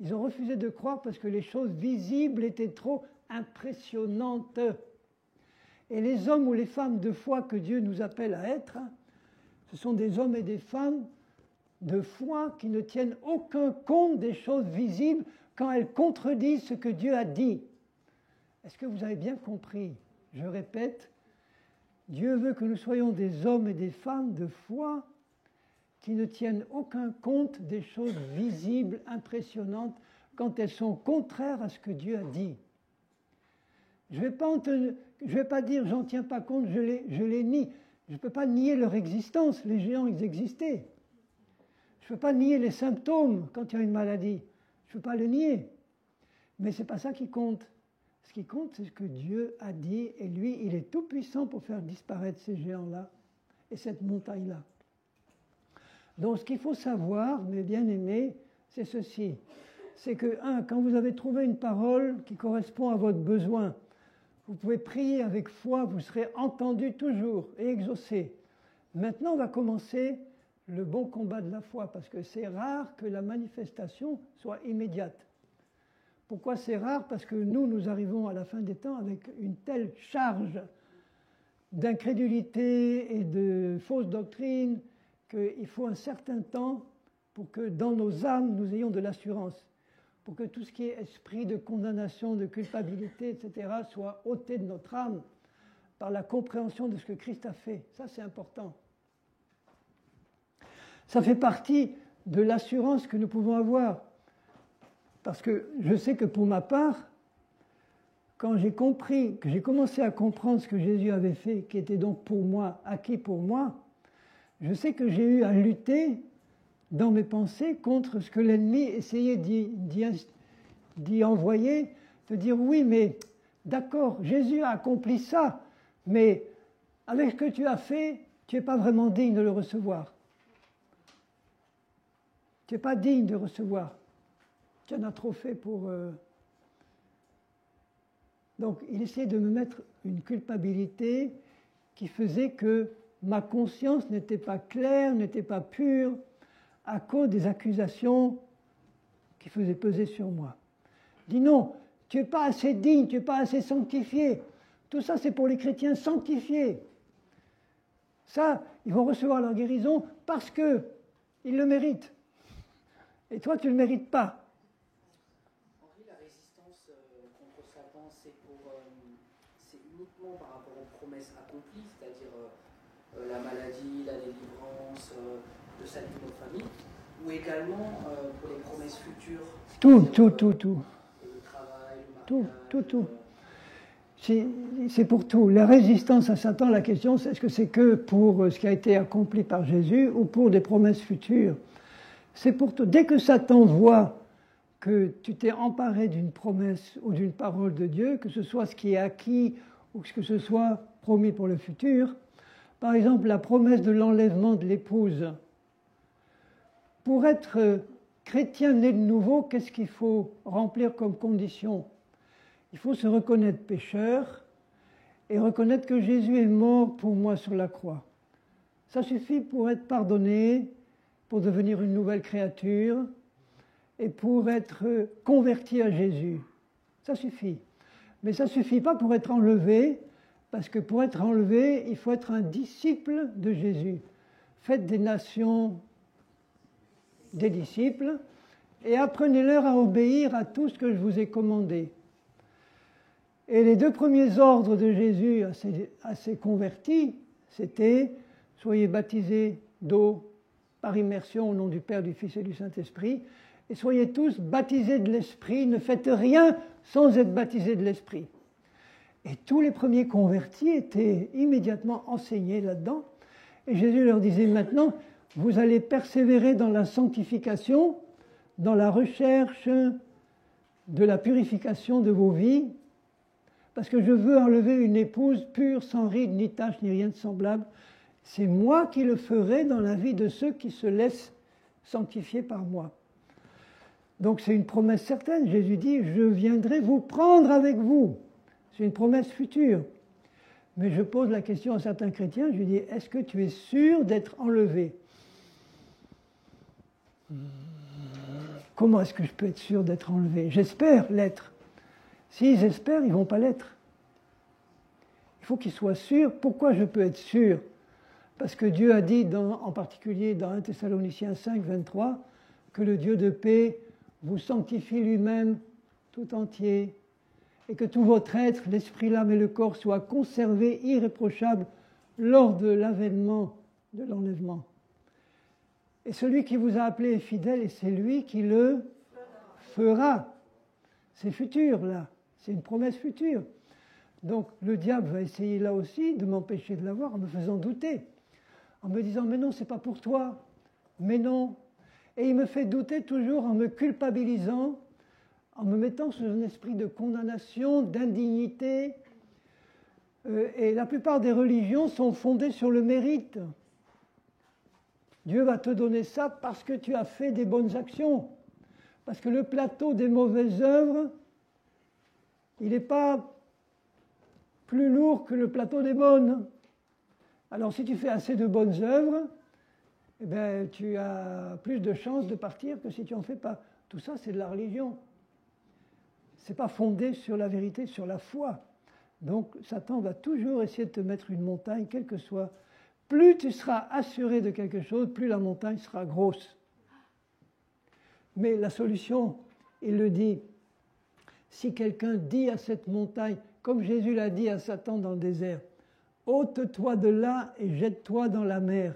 Speaker 1: Ils ont refusé de croire parce que les choses visibles étaient trop impressionnantes. Et les hommes ou les femmes de foi que Dieu nous appelle à être, ce sont des hommes et des femmes de foi qui ne tiennent aucun compte des choses visibles quand elles contredisent ce que Dieu a dit. Est-ce que vous avez bien compris? Je répète, Dieu veut que nous soyons des hommes et des femmes de foi qui ne tiennent aucun compte des choses visibles, impressionnantes, quand elles sont contraires à ce que Dieu a dit. Je ne vais pas dire j'en tiens pas compte, je les nie. Je ne peux pas nier leur existence, les géants ils existaient. Je ne peux pas nier les symptômes quand il y a une maladie. Je ne peux pas le nier. Mais ce n'est pas ça qui compte. Ce qui compte, c'est ce que Dieu a dit, et lui, il est tout puissant pour faire disparaître ces géants-là et cette montagne-là. Donc ce qu'il faut savoir, mes bien-aimés, c'est ceci. C'est que, quand vous avez trouvé une parole qui correspond à votre besoin, vous pouvez prier avec foi, vous serez entendu toujours et exaucé. Maintenant, on va commencer le bon combat de la foi, parce que c'est rare que la manifestation soit immédiate. Pourquoi c'est rare? Parce que nous arrivons à la fin des temps avec une telle charge d'incrédulité et de fausses doctrines, qu'il faut un certain temps pour que dans nos âmes, nous ayons de l'assurance, pour que tout ce qui est esprit de condamnation, de culpabilité, etc., soit ôté de notre âme par la compréhension de ce que Christ a fait. Ça, c'est important. Ça fait partie de l'assurance que nous pouvons avoir. Parce que je sais que pour ma part, quand j'ai compris, que j'ai commencé à comprendre ce que Jésus avait fait, qui était donc pour moi, acquis pour moi, je sais que j'ai eu à lutter dans mes pensées contre ce que l'ennemi essayait d'y envoyer, de dire oui, mais d'accord, Jésus a accompli ça, mais avec ce que tu as fait, tu n'es pas vraiment digne de le recevoir. Tu n'es pas digne de recevoir. Tu en as trop fait pour... Donc il essayait de me mettre une culpabilité qui faisait que ma conscience n'était pas claire, n'était pas pure, à cause des accusations qui faisaient peser sur moi. Dis non, tu n'es pas assez digne, tu n'es pas assez sanctifié. Tout ça, c'est pour les chrétiens sanctifiés. Ça, ils vont recevoir leur guérison parce qu'ils le méritent. Et toi, tu ne le mérites pas.
Speaker 2: Henri, la résistance contre Satan, c'est uniquement par rapport aux promesses accomplies, c'est-à-dire la maladie, la délivrance, le salut de nos familles, ou également pour les promesses futures.
Speaker 1: Tout.
Speaker 2: Le travail, le mariage,
Speaker 1: Tout. C'est pour tout. La résistance à Satan, la question, c'est est-ce que c'est que pour ce qui a été accompli par Jésus ou pour des promesses futures? C'est pour tout. Dès que Satan voit que tu t'es emparé d'une promesse ou d'une parole de Dieu, que ce soit ce qui est acquis ou que ce soit promis pour le futur, par exemple la promesse de l'enlèvement de l'épouse, pour être chrétien né de nouveau, qu'est-ce qu'il faut remplir comme condition? Il faut se reconnaître pécheur et reconnaître que Jésus est mort pour moi sur la croix. Ça suffit pour être pardonné, pour devenir une nouvelle créature et pour être converti à Jésus. Ça suffit. Mais ça ne suffit pas pour être enlevé, parce que pour être enlevé, il faut être un disciple de Jésus. Faites des nations des disciples et apprenez-leur à obéir à tout ce que je vous ai commandé. Et les deux premiers ordres de Jésus à ses convertis, c'était « Soyez baptisés d'eau par immersion au nom du Père, du Fils et du Saint-Esprit, et soyez tous baptisés de l'Esprit, ne faites rien sans être baptisés de l'Esprit. » Et tous les premiers convertis étaient immédiatement enseignés là-dedans, et Jésus leur disait maintenant, vous allez persévérer dans la sanctification, dans la recherche de la purification de vos vies, parce que je veux enlever une épouse pure, sans ride, ni tache, ni rien de semblable. C'est moi qui le ferai dans la vie de ceux qui se laissent sanctifier par moi. Donc c'est une promesse certaine. Jésus dit, je viendrai vous prendre avec vous. C'est une promesse future. Mais je pose la question à certains chrétiens, je lui dis, est-ce que tu es sûr d'être enlevé? Comment est-ce que je peux être sûr d'être enlevé? J'espère l'être. S'ils espèrent, ils ne vont pas l'être. Il faut qu'ils soient sûrs. Pourquoi je peux être sûr? Parce que Dieu a dit, en particulier dans 1 Thessaloniciens 5, 23, que le Dieu de paix vous sanctifie lui-même tout entier, et que tout votre être, l'esprit, l'âme et le corps, soient conservés irréprochables lors de l'avènement de l'enlèvement. Et celui qui vous a appelé est fidèle, et c'est lui qui le fera. C'est futur, là. C'est une promesse future. Donc le diable va essayer là aussi de m'empêcher de l'avoir en me faisant douter, en me disant « mais non, c'est pas pour toi, mais non ». Et il me fait douter toujours en me culpabilisant, en me mettant sous un esprit de condamnation, d'indignité. Et la plupart des religions sont fondées sur le mérite. Dieu va te donner ça parce que tu as fait des bonnes actions. Parce que le plateau des mauvaises œuvres, il n'est pas plus lourd que le plateau des bonnes. Alors si tu fais assez de bonnes œuvres, eh bien, tu as plus de chances de partir que si tu n'en fais pas. Tout ça, c'est de la religion. Ce n'est pas fondé sur la vérité, sur la foi. Donc Satan va toujours essayer de te mettre une montagne, quelle que soit. Plus tu seras assuré de quelque chose, plus la montagne sera grosse. Mais la solution, il le dit, si quelqu'un dit à cette montagne, comme Jésus l'a dit à Satan dans le désert, ôte-toi de là et jette-toi dans la mer.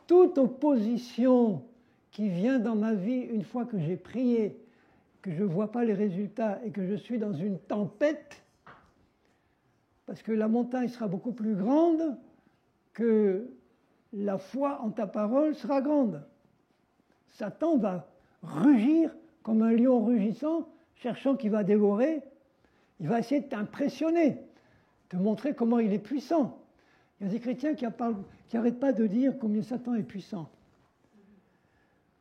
Speaker 1: Toute opposition qui vient dans ma vie une fois que j'ai prié, que je ne vois pas les résultats et que je suis dans une tempête, parce que la montagne sera beaucoup plus grande que la foi en ta parole sera grande. Satan va rugir comme un lion rugissant, cherchant qui va dévorer. Il va essayer de t'impressionner, te montrer comment il est puissant. Il y a des chrétiens qui n'arrêtent pas de dire combien Satan est puissant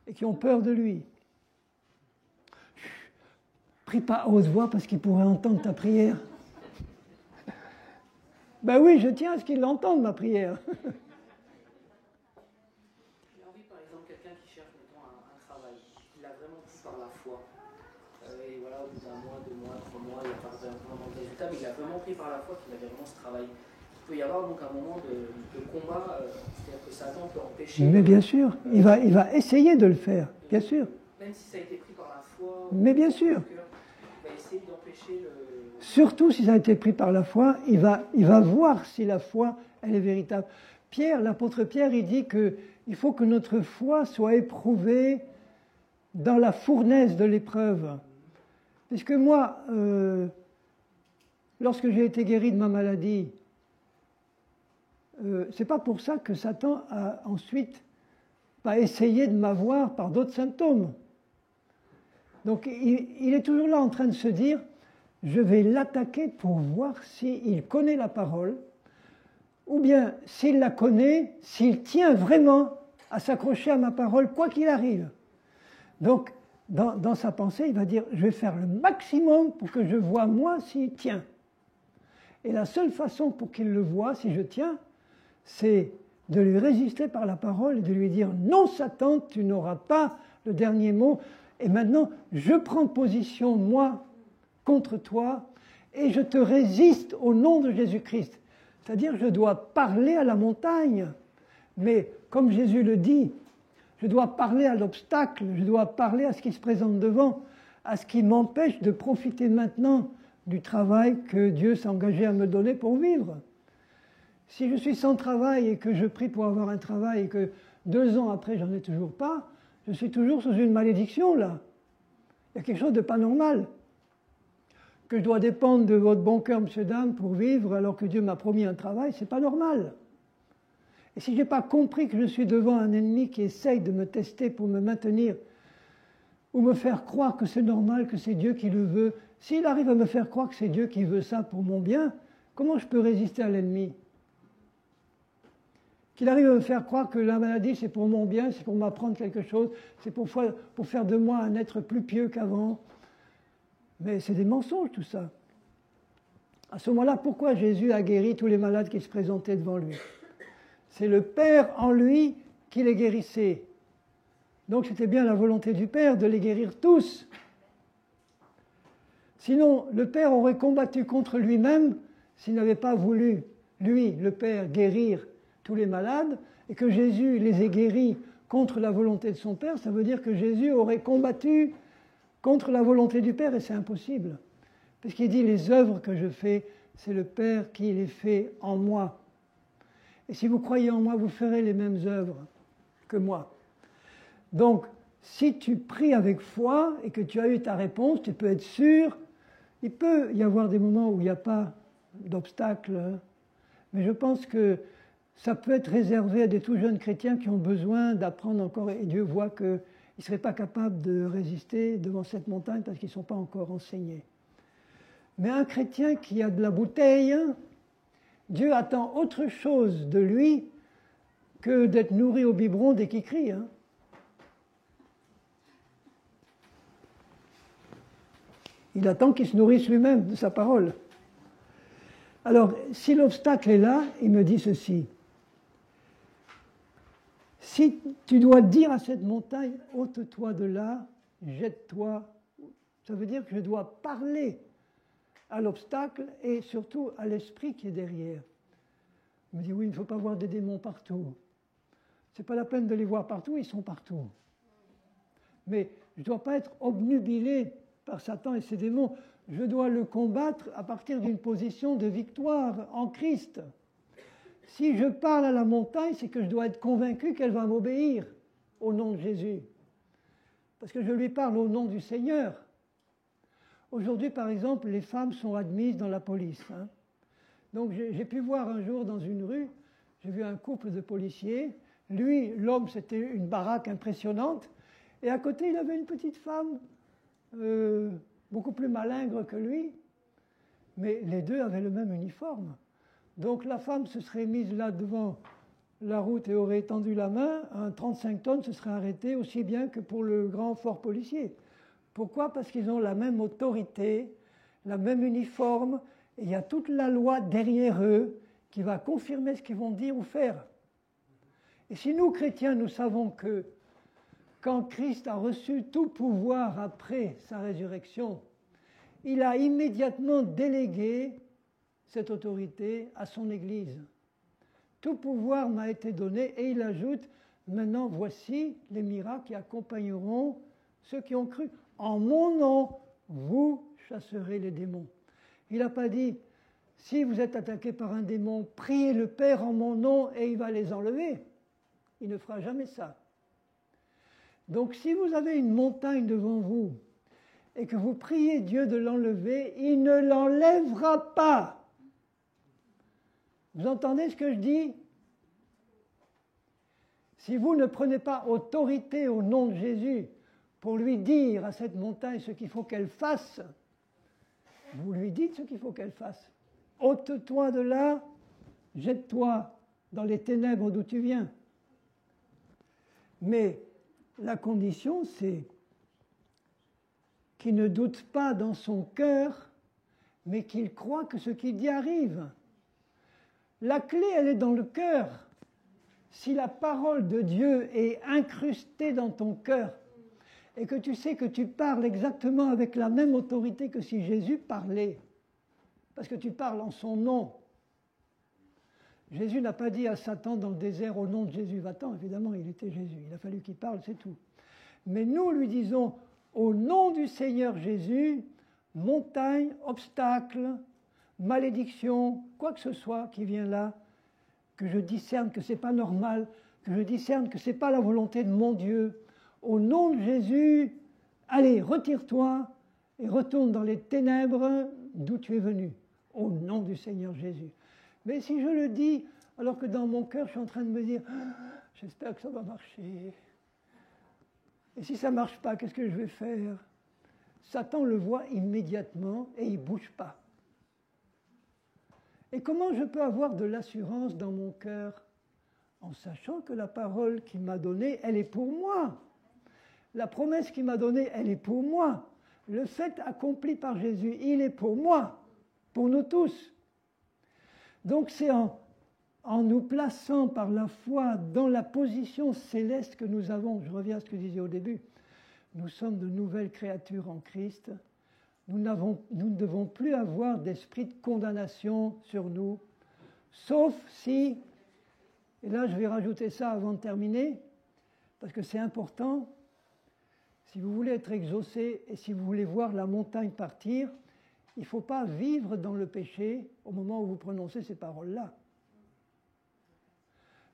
Speaker 1: et qui ont peur de lui. Prie pas à haute voix parce qu'il pourrait entendre ta prière. Ben oui, je tiens à ce qu'il entende ma prière.
Speaker 2: J'ai envie, par exemple, quelqu'un qui cherche, mettons, un travail, il l'a vraiment pris par la foi. Et voilà, au bout d'un mois, 2 mois, 3 mois, il n'a pas vraiment de résultat, mais il a vraiment pris par la foi qu'il avait vraiment ce travail. Il peut y avoir donc un moment de combat, c'est-à-dire que Satan peut empêcher.
Speaker 1: Mais bien sûr, il va essayer de le faire, bien sûr.
Speaker 2: Même si ça a été pris par la foi.
Speaker 1: Mais bien sûr.
Speaker 2: Il va essayer d'empêcher le.
Speaker 1: Surtout si ça a été pris par la foi, il va voir si la foi, elle est véritable. Pierre, l'apôtre Pierre, il dit qu'il faut que notre foi soit éprouvée dans la fournaise de l'épreuve. Puisque moi, lorsque j'ai été guéri de ma maladie, c'est pas pour ça que Satan a ensuite pas essayé de m'avoir par d'autres symptômes. Donc il est toujours là en train de se dire, je vais l'attaquer pour voir s'il connaît la parole, ou bien s'il la connaît, s'il tient vraiment à s'accrocher à ma parole, quoi qu'il arrive. Donc, dans sa pensée, il va dire, je vais faire le maximum pour que je vois moi s'il tient. Et la seule façon pour qu'il le voie, si je tiens, c'est de lui résister par la parole et de lui dire, non Satan, tu n'auras pas le dernier mot, et maintenant, je prends position, moi, contre toi, et je te résiste au nom de Jésus-Christ. C'est-à-dire, je dois parler à la montagne, mais comme Jésus le dit, je dois parler à l'obstacle, je dois parler à ce qui se présente devant, à ce qui m'empêche de profiter maintenant du travail que Dieu s'est engagé à me donner pour vivre. Si je suis sans travail et que je prie pour avoir un travail et que 2 ans après j'en ai toujours pas, je suis toujours sous une malédiction là. Il y a quelque chose de pas normal. Que je dois dépendre de votre bon cœur, monsieur, dame, pour vivre alors que Dieu m'a promis un travail, c'est pas normal. Et si je n'ai pas compris que je suis devant un ennemi qui essaye de me tester pour me maintenir, ou me faire croire que c'est normal, que c'est Dieu qui le veut, s'il arrive à me faire croire que c'est Dieu qui veut ça pour mon bien, comment je peux résister à l'ennemi? Qu'il arrive à me faire croire que la maladie c'est pour mon bien, c'est pour m'apprendre quelque chose, c'est pour faire de moi un être plus pieux qu'avant. Mais c'est des mensonges tout ça. À ce moment-là, pourquoi Jésus a guéri tous les malades qui se présentaient devant lui? C'est le Père en lui qui les guérissait. Donc c'était bien la volonté du Père de les guérir tous. Sinon, le Père aurait combattu contre lui-même s'il n'avait pas voulu, lui, le Père, guérir tous les malades, et que Jésus les ait guéris contre la volonté de son Père. Ça veut dire que Jésus aurait combattu contre la volonté du Père, et c'est impossible. Puisqu'il dit, les œuvres que je fais, c'est le Père qui les fait en moi. Et si vous croyez en moi, vous ferez les mêmes œuvres que moi. Donc, si tu pries avec foi et que tu as eu ta réponse, tu peux être sûr, il peut y avoir des moments où il n'y a pas d'obstacle, mais je pense que ça peut être réservé à des tout jeunes chrétiens qui ont besoin d'apprendre encore, et Dieu voit qu'ils ne seraient pas capables de résister devant cette montagne parce qu'ils ne sont pas encore enseignés. Mais un chrétien qui a de la bouteille, Dieu attend autre chose de lui que d'être nourri au biberon dès qu'il crie. Il attend qu'il se nourrisse lui-même de sa parole. Alors, si l'obstacle est là, il me dit ceci. Si tu dois dire à cette montagne, ôte-toi de là, jette-toi, ça veut dire que je dois parler à l'obstacle et surtout à l'esprit qui est derrière. Il me dit, oui, il ne faut pas voir des démons partout. Ce n'est pas la peine de les voir partout, ils sont partout. Mais je ne dois pas être obnubilé par Satan et ses démons. Je dois le combattre à partir d'une position de victoire en Christ. Si je parle à la montagne, c'est que je dois être convaincu qu'elle va m'obéir au nom de Jésus. Parce que je lui parle au nom du Seigneur. Aujourd'hui, par exemple, les femmes sont admises dans la police. Donc j'ai pu voir un jour dans une rue, j'ai vu un couple de policiers. Lui, l'homme, c'était une baraque impressionnante. Et à côté, il avait une petite femme, beaucoup plus malingre que lui. Mais les deux avaient le même uniforme. Donc la femme se serait mise là devant la route et aurait étendu la main. Un 35 tonnes se serait arrêté aussi bien que pour le grand fort policier. Pourquoi ? Parce qu'ils ont la même autorité, la même uniforme, et il y a toute la loi derrière eux qui va confirmer ce qu'ils vont dire ou faire. Et si nous, chrétiens, nous savons que quand Christ a reçu tout pouvoir après sa résurrection, il a immédiatement délégué cette autorité à son Église. Tout pouvoir m'a été donné, et il ajoute, maintenant voici les miracles qui accompagneront ceux qui ont cru. En mon nom, vous chasserez les démons. Il n'a pas dit, si vous êtes attaqué par un démon, priez le Père en mon nom et il va les enlever. Il ne fera jamais ça. Donc si vous avez une montagne devant vous et que vous priez Dieu de l'enlever, il ne l'enlèvera pas. Vous entendez ce que je dis ? Si vous ne prenez pas autorité au nom de Jésus pour lui dire à cette montagne ce qu'il faut qu'elle fasse, vous lui dites ce qu'il faut qu'elle fasse. Ôte-toi de là, jette-toi dans les ténèbres d'où tu viens. Mais la condition, c'est qu'il ne doute pas dans son cœur, mais qu'il croit que ce qu'il dit arrive. La clé, elle est dans le cœur. Si la parole de Dieu est incrustée dans ton cœur, et que tu sais que tu parles exactement avec la même autorité que si Jésus parlait, parce que tu parles en son nom. Jésus n'a pas dit à Satan dans le désert, au nom de Jésus, va-t'en, évidemment, il était Jésus, il a fallu qu'il parle, c'est tout. Mais nous lui disons, au nom du Seigneur Jésus, montagne, obstacle, malédiction, quoi que ce soit qui vient là, que je discerne que ce n'est pas normal, que je discerne que ce n'est pas la volonté de mon Dieu, au nom de Jésus, allez, retire-toi et retourne dans les ténèbres d'où tu es venu, au nom du Seigneur Jésus. Mais si je le dis, alors que dans mon cœur, je suis en train de me dire, j'espère que ça va marcher. Et si ça ne marche pas, qu'est-ce que je vais faire ? Satan le voit immédiatement et il ne bouge pas. Et comment je peux avoir de l'assurance dans mon cœur ? En sachant que la parole qu'il m'a donnée, elle est pour moi. La promesse qu'il m'a donnée, elle est pour moi. Le fait accompli par Jésus, il est pour moi, pour nous tous. Donc c'est en nous plaçant par la foi dans la position céleste que nous avons, je reviens à ce que je disais au début, nous sommes de nouvelles créatures en Christ, nous ne devons plus avoir d'esprit de condamnation sur nous, sauf si, et là je vais rajouter ça avant de terminer, parce que c'est important, si vous voulez être exaucé et si vous voulez voir la montagne partir, il ne faut pas vivre dans le péché au moment où vous prononcez ces paroles-là.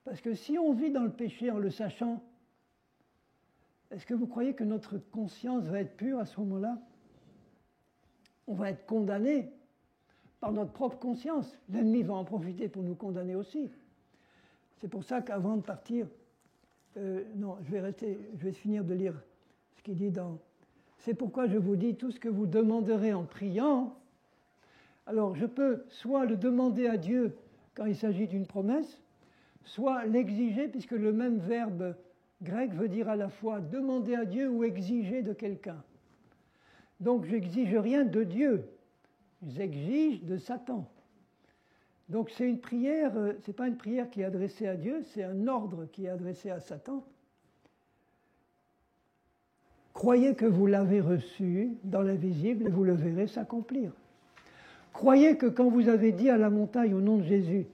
Speaker 1: Parce que si on vit dans le péché en le sachant, est-ce que vous croyez que notre conscience va être pure à ce moment-là ? On va être condamné par notre propre conscience. L'ennemi va en profiter pour nous condamner aussi. C'est pour ça qu'avant de partir, non, je vais finir de lire ce qu'il dit dans... C'est pourquoi je vous dis tout ce que vous demanderez en priant. Alors je peux soit le demander à Dieu quand il s'agit d'une promesse, soit l'exiger, puisque le même verbe grec veut dire à la fois demander à Dieu ou exiger de quelqu'un. Donc j'exige rien de Dieu, j'exige de Satan. Donc c'est une prière, c'est pas une prière qui est adressée à Dieu, c'est un ordre qui est adressé à Satan. Croyez que vous l'avez reçu dans l'invisible et vous le verrez s'accomplir. Croyez que quand vous avez dit à la montagne au nom de Jésus,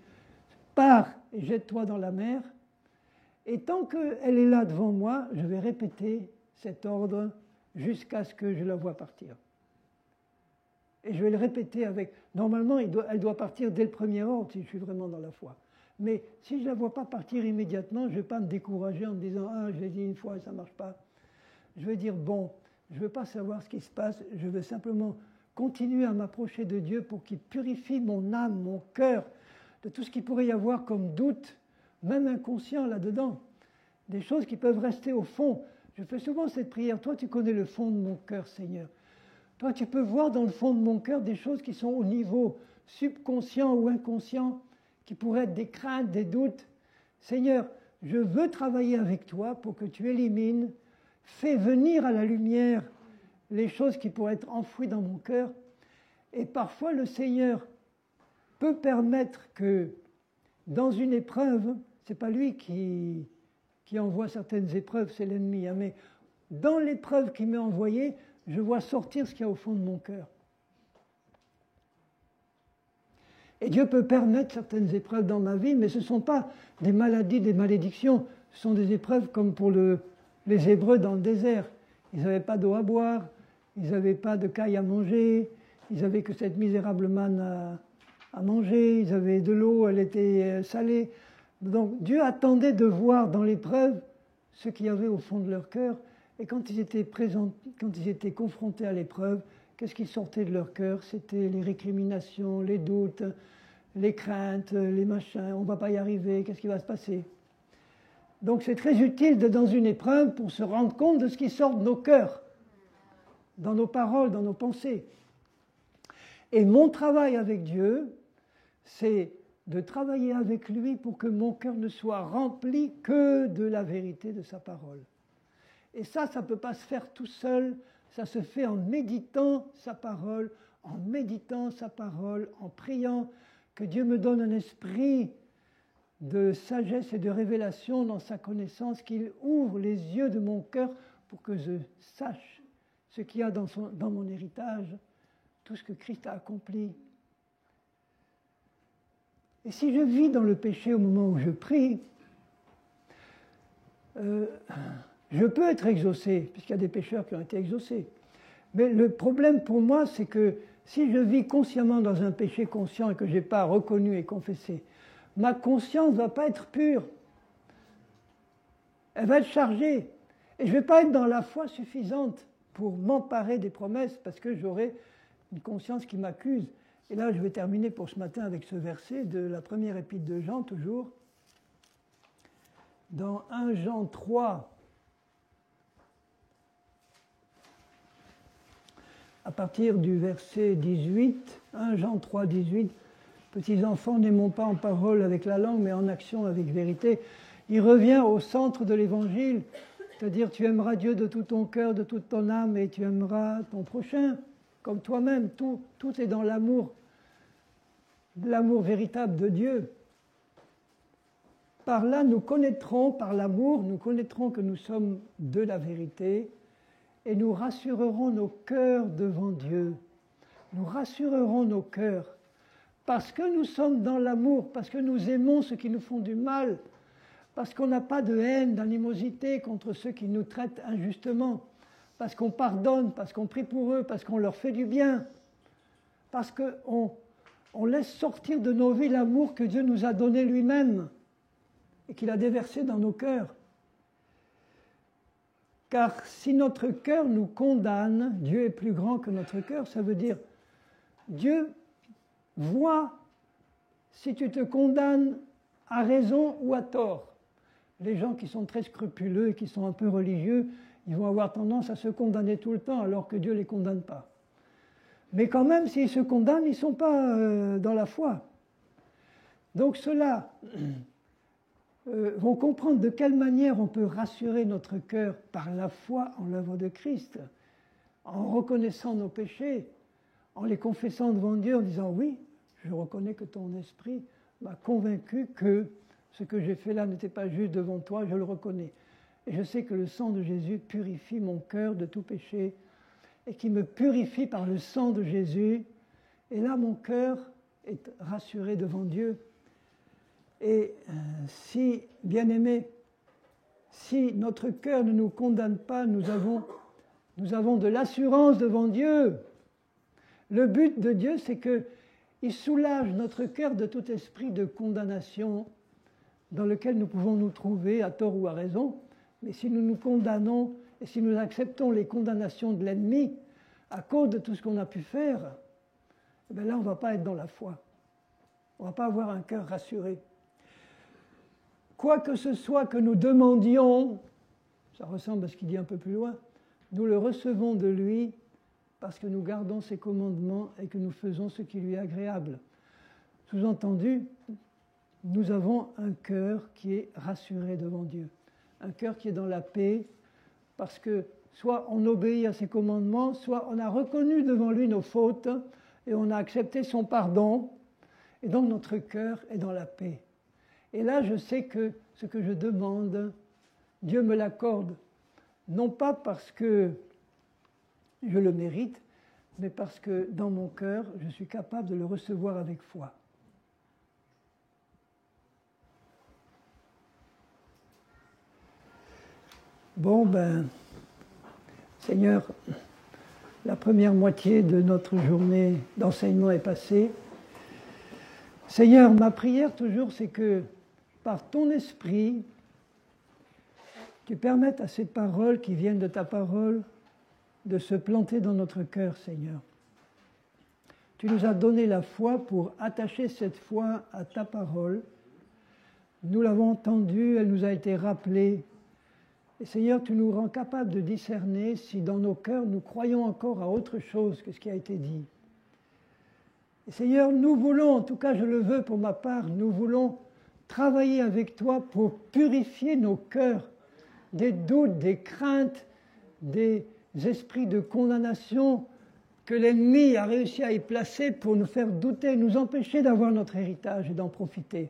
Speaker 1: pars et jette-toi dans la mer, et tant qu'elle est là devant moi, je vais répéter cet ordre jusqu'à ce que je la voie partir. Et je vais le répéter avec... Normalement, elle doit partir dès le premier ordre si je suis vraiment dans la foi. Mais si je ne la vois pas partir immédiatement, je ne vais pas me décourager en me disant « Ah, je l'ai dit une fois et ça ne marche pas ». Je vais dire « Bon, je ne veux pas savoir ce qui se passe, je veux simplement continuer à m'approcher de Dieu pour qu'il purifie mon âme, mon cœur, de tout ce qu'il pourrait y avoir comme doute, même inconscient là-dedans. Des choses qui peuvent rester au fond. Je fais souvent cette prière. Toi, tu connais le fond de mon cœur, Seigneur. Toi, tu peux voir dans le fond de mon cœur des choses qui sont au niveau subconscient ou inconscient, qui pourraient être des craintes, des doutes. Seigneur, je veux travailler avec toi pour que tu élimines, fais venir à la lumière les choses qui pourraient être enfouies dans mon cœur. Et parfois, le Seigneur peut permettre que dans une épreuve, c'est pas lui qui envoie certaines épreuves, c'est l'ennemi, hein, mais dans l'épreuve qu'il m'a envoyée, je vois sortir ce qu'il y a au fond de mon cœur. Et Dieu peut permettre certaines épreuves dans ma vie, mais ce ne sont pas des maladies, des malédictions, ce sont des épreuves comme pour les Hébreux dans le désert. Ils n'avaient pas d'eau à boire, ils n'avaient pas de caille à manger, ils n'avaient que cette misérable manne à manger, ils avaient de l'eau, elle était salée. Donc Dieu attendait de voir dans l'épreuve ce qu'il y avait au fond de leur cœur. Et quand ils étaient confrontés à l'épreuve, qu'est-ce qui sortait de leur cœur? C'était les récriminations, les doutes, les craintes, les machins. On ne va pas y arriver, qu'est-ce qui va se passer? Donc c'est très utile d'être dans une épreuve pour se rendre compte de ce qui sort de nos cœurs, dans nos paroles, dans nos pensées. Et mon travail avec Dieu, c'est de travailler avec lui pour que mon cœur ne soit rempli que de la vérité de sa parole. Et ça ne peut pas se faire tout seul, ça se fait en méditant sa parole, en priant que Dieu me donne un esprit de sagesse et de révélation dans sa connaissance, qu'il ouvre les yeux de mon cœur pour que je sache ce qu'il y a dans mon héritage, tout ce que Christ a accompli. Et si je vis dans le péché au moment où je prie, je peux être exaucé, puisqu'il y a des pécheurs qui ont été exaucés. Mais le problème pour moi, c'est que si je vis consciemment dans un péché conscient et que je n'ai pas reconnu et confessé, ma conscience ne va pas être pure. Elle va être chargée. Et je ne vais pas être dans la foi suffisante pour m'emparer des promesses, parce que j'aurai une conscience qui m'accuse. Et là, je vais terminer pour ce matin avec ce verset de la première épître de Jean, toujours. Dans 1 Jean 3, à partir du verset 18, 1 Jean 3, 18, « Petits enfants, n'aimons pas en parole avec la langue, mais en action avec vérité. » Il revient au centre de l'Évangile, c'est-à-dire tu aimeras Dieu de tout ton cœur, de toute ton âme, et tu aimeras ton prochain comme toi-même. Tout est dans l'amour véritable de Dieu. Par là, par l'amour, nous connaîtrons que nous sommes de la vérité, et nous rassurerons nos cœurs devant Dieu. Nous rassurerons nos cœurs parce que nous sommes dans l'amour, parce que nous aimons ceux qui nous font du mal, parce qu'on n'a pas de haine, d'animosité contre ceux qui nous traitent injustement, parce qu'on pardonne, parce qu'on prie pour eux, parce qu'on leur fait du bien, parce qu'on laisse sortir de nos vies l'amour que Dieu nous a donné lui-même et qu'il a déversé dans nos cœurs. Car si notre cœur nous condamne, Dieu est plus grand que notre cœur, ça veut dire Dieu voit si tu te condamnes à raison ou à tort. Les gens qui sont très scrupuleux et qui sont un peu religieux, ils vont avoir tendance à se condamner tout le temps alors que Dieu ne les condamne pas. Mais quand même, s'ils se condamnent, ils ne sont pas dans la foi. Donc ceux-là vont comprendre de quelle manière on peut rassurer notre cœur par la foi en l'œuvre de Christ, en reconnaissant nos péchés, en les confessant devant Dieu, en disant « Oui, je reconnais que ton esprit m'a convaincu que ce que j'ai fait là n'était pas juste devant toi, je le reconnais. Et je sais que le sang de Jésus purifie mon cœur de tout péché, et qui me purifie par le sang de Jésus, Et là, mon cœur est rassuré devant Dieu. Et si, bien-aimés, si notre cœur ne nous condamne pas, nous avons de l'assurance devant Dieu. Le but de Dieu, c'est qu'il soulage notre cœur de tout esprit de condamnation dans lequel nous pouvons nous trouver, à tort ou à raison. Mais si nous nous condamnons et si nous acceptons les condamnations de l'ennemi à cause de tout ce qu'on a pu faire, eh bien là, on ne va pas être dans la foi. On ne va pas avoir un cœur rassuré. Quoi que ce soit que nous demandions, ça ressemble à ce qu'il dit un peu plus loin, nous le recevons de lui parce que nous gardons ses commandements et que nous faisons ce qui lui est agréable. Sous-entendu, nous avons un cœur qui est rassuré devant Dieu, un cœur qui est dans la paix, parce que soit on obéit à ses commandements, soit on a reconnu devant lui nos fautes et on a accepté son pardon, et donc notre cœur est dans la paix. Et là, je sais que ce que je demande, Dieu me l'accorde, non pas parce que je le mérite, mais parce que dans mon cœur, je suis capable de le recevoir avec foi. Bon, Seigneur, la première moitié de notre journée d'enseignement est passée. Seigneur, ma prière toujours, c'est que par ton esprit, tu permettes à ces paroles qui viennent de ta parole de se planter dans notre cœur, Seigneur. Tu nous as donné la foi pour attacher cette foi à ta parole. Nous l'avons entendue, elle nous a été rappelée. Et Seigneur, tu nous rends capables de discerner si dans nos cœurs nous croyons encore à autre chose que ce qui a été dit. Et Seigneur, nous voulons, en tout cas je le veux pour ma part, nous voulons travailler avec toi pour purifier nos cœurs des doutes, des craintes, des esprits de condamnation que l'ennemi a réussi à y placer pour nous faire douter, nous empêcher d'avoir notre héritage et d'en profiter.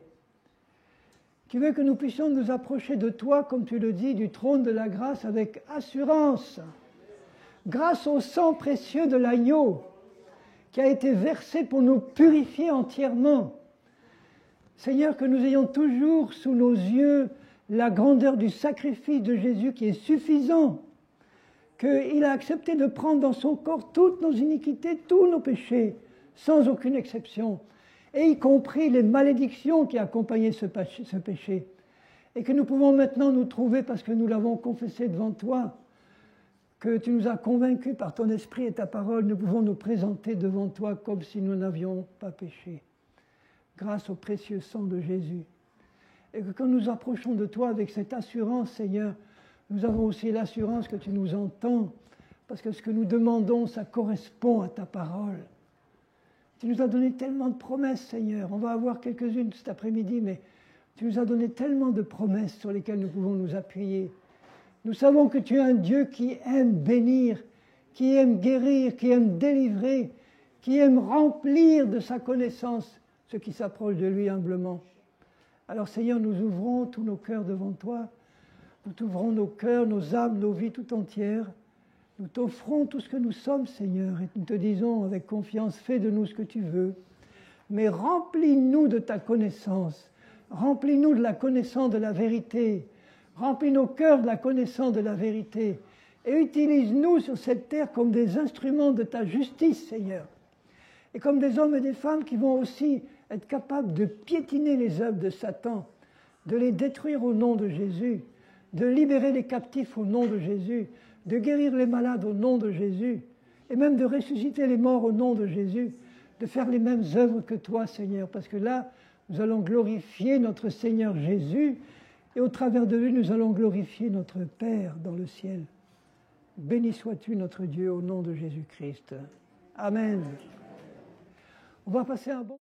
Speaker 1: Tu veux que nous puissions nous approcher de toi, comme tu le dis, du trône de la grâce avec assurance, grâce au sang précieux de l'agneau qui a été versé pour nous purifier entièrement. Seigneur, que nous ayons toujours sous nos yeux la grandeur du sacrifice de Jésus qui est suffisant, qu'il a accepté de prendre dans son corps toutes nos iniquités, tous nos péchés, sans aucune exception, et y compris les malédictions qui accompagnaient ce péché, et que nous pouvons maintenant nous trouver, parce que nous l'avons confessé devant toi, que tu nous as convaincus par ton esprit et ta parole, nous pouvons nous présenter devant toi comme si nous n'avions pas péché, grâce au précieux sang de Jésus. Et que quand nous approchons de toi avec cette assurance, Seigneur, nous avons aussi l'assurance que tu nous entends, parce que ce que nous demandons, ça correspond à ta parole. Tu nous as donné tellement de promesses, Seigneur. On va avoir quelques-unes cet après-midi, mais tu nous as donné tellement de promesses sur lesquelles nous pouvons nous appuyer. Nous savons que tu es un Dieu qui aime bénir, qui aime guérir, qui aime délivrer, qui aime remplir de sa connaissance ceux qui s'approchent de lui humblement. Alors Seigneur, nous ouvrons tous nos cœurs devant toi. Nous t'ouvrons nos cœurs, nos âmes, nos vies tout entières. Nous t'offrons tout ce que nous sommes, Seigneur, et nous te disons avec confiance, fais de nous ce que tu veux. Mais remplis-nous de ta connaissance. Remplis-nous de la connaissance de la vérité. Remplis nos cœurs de la connaissance de la vérité. Et utilise-nous sur cette terre comme des instruments de ta justice, Seigneur. Et comme des hommes et des femmes qui vont aussi être capables de piétiner les œuvres de Satan, de les détruire au nom de Jésus, de libérer les captifs au nom de Jésus, de guérir les malades au nom de Jésus, et même de ressusciter les morts au nom de Jésus, de faire les mêmes œuvres que toi, Seigneur, parce que là, nous allons glorifier notre Seigneur Jésus, et au travers de lui, nous allons glorifier notre Père dans le ciel. Béni sois-tu, notre Dieu, au nom de Jésus-Christ. Amen. On va passer un bon...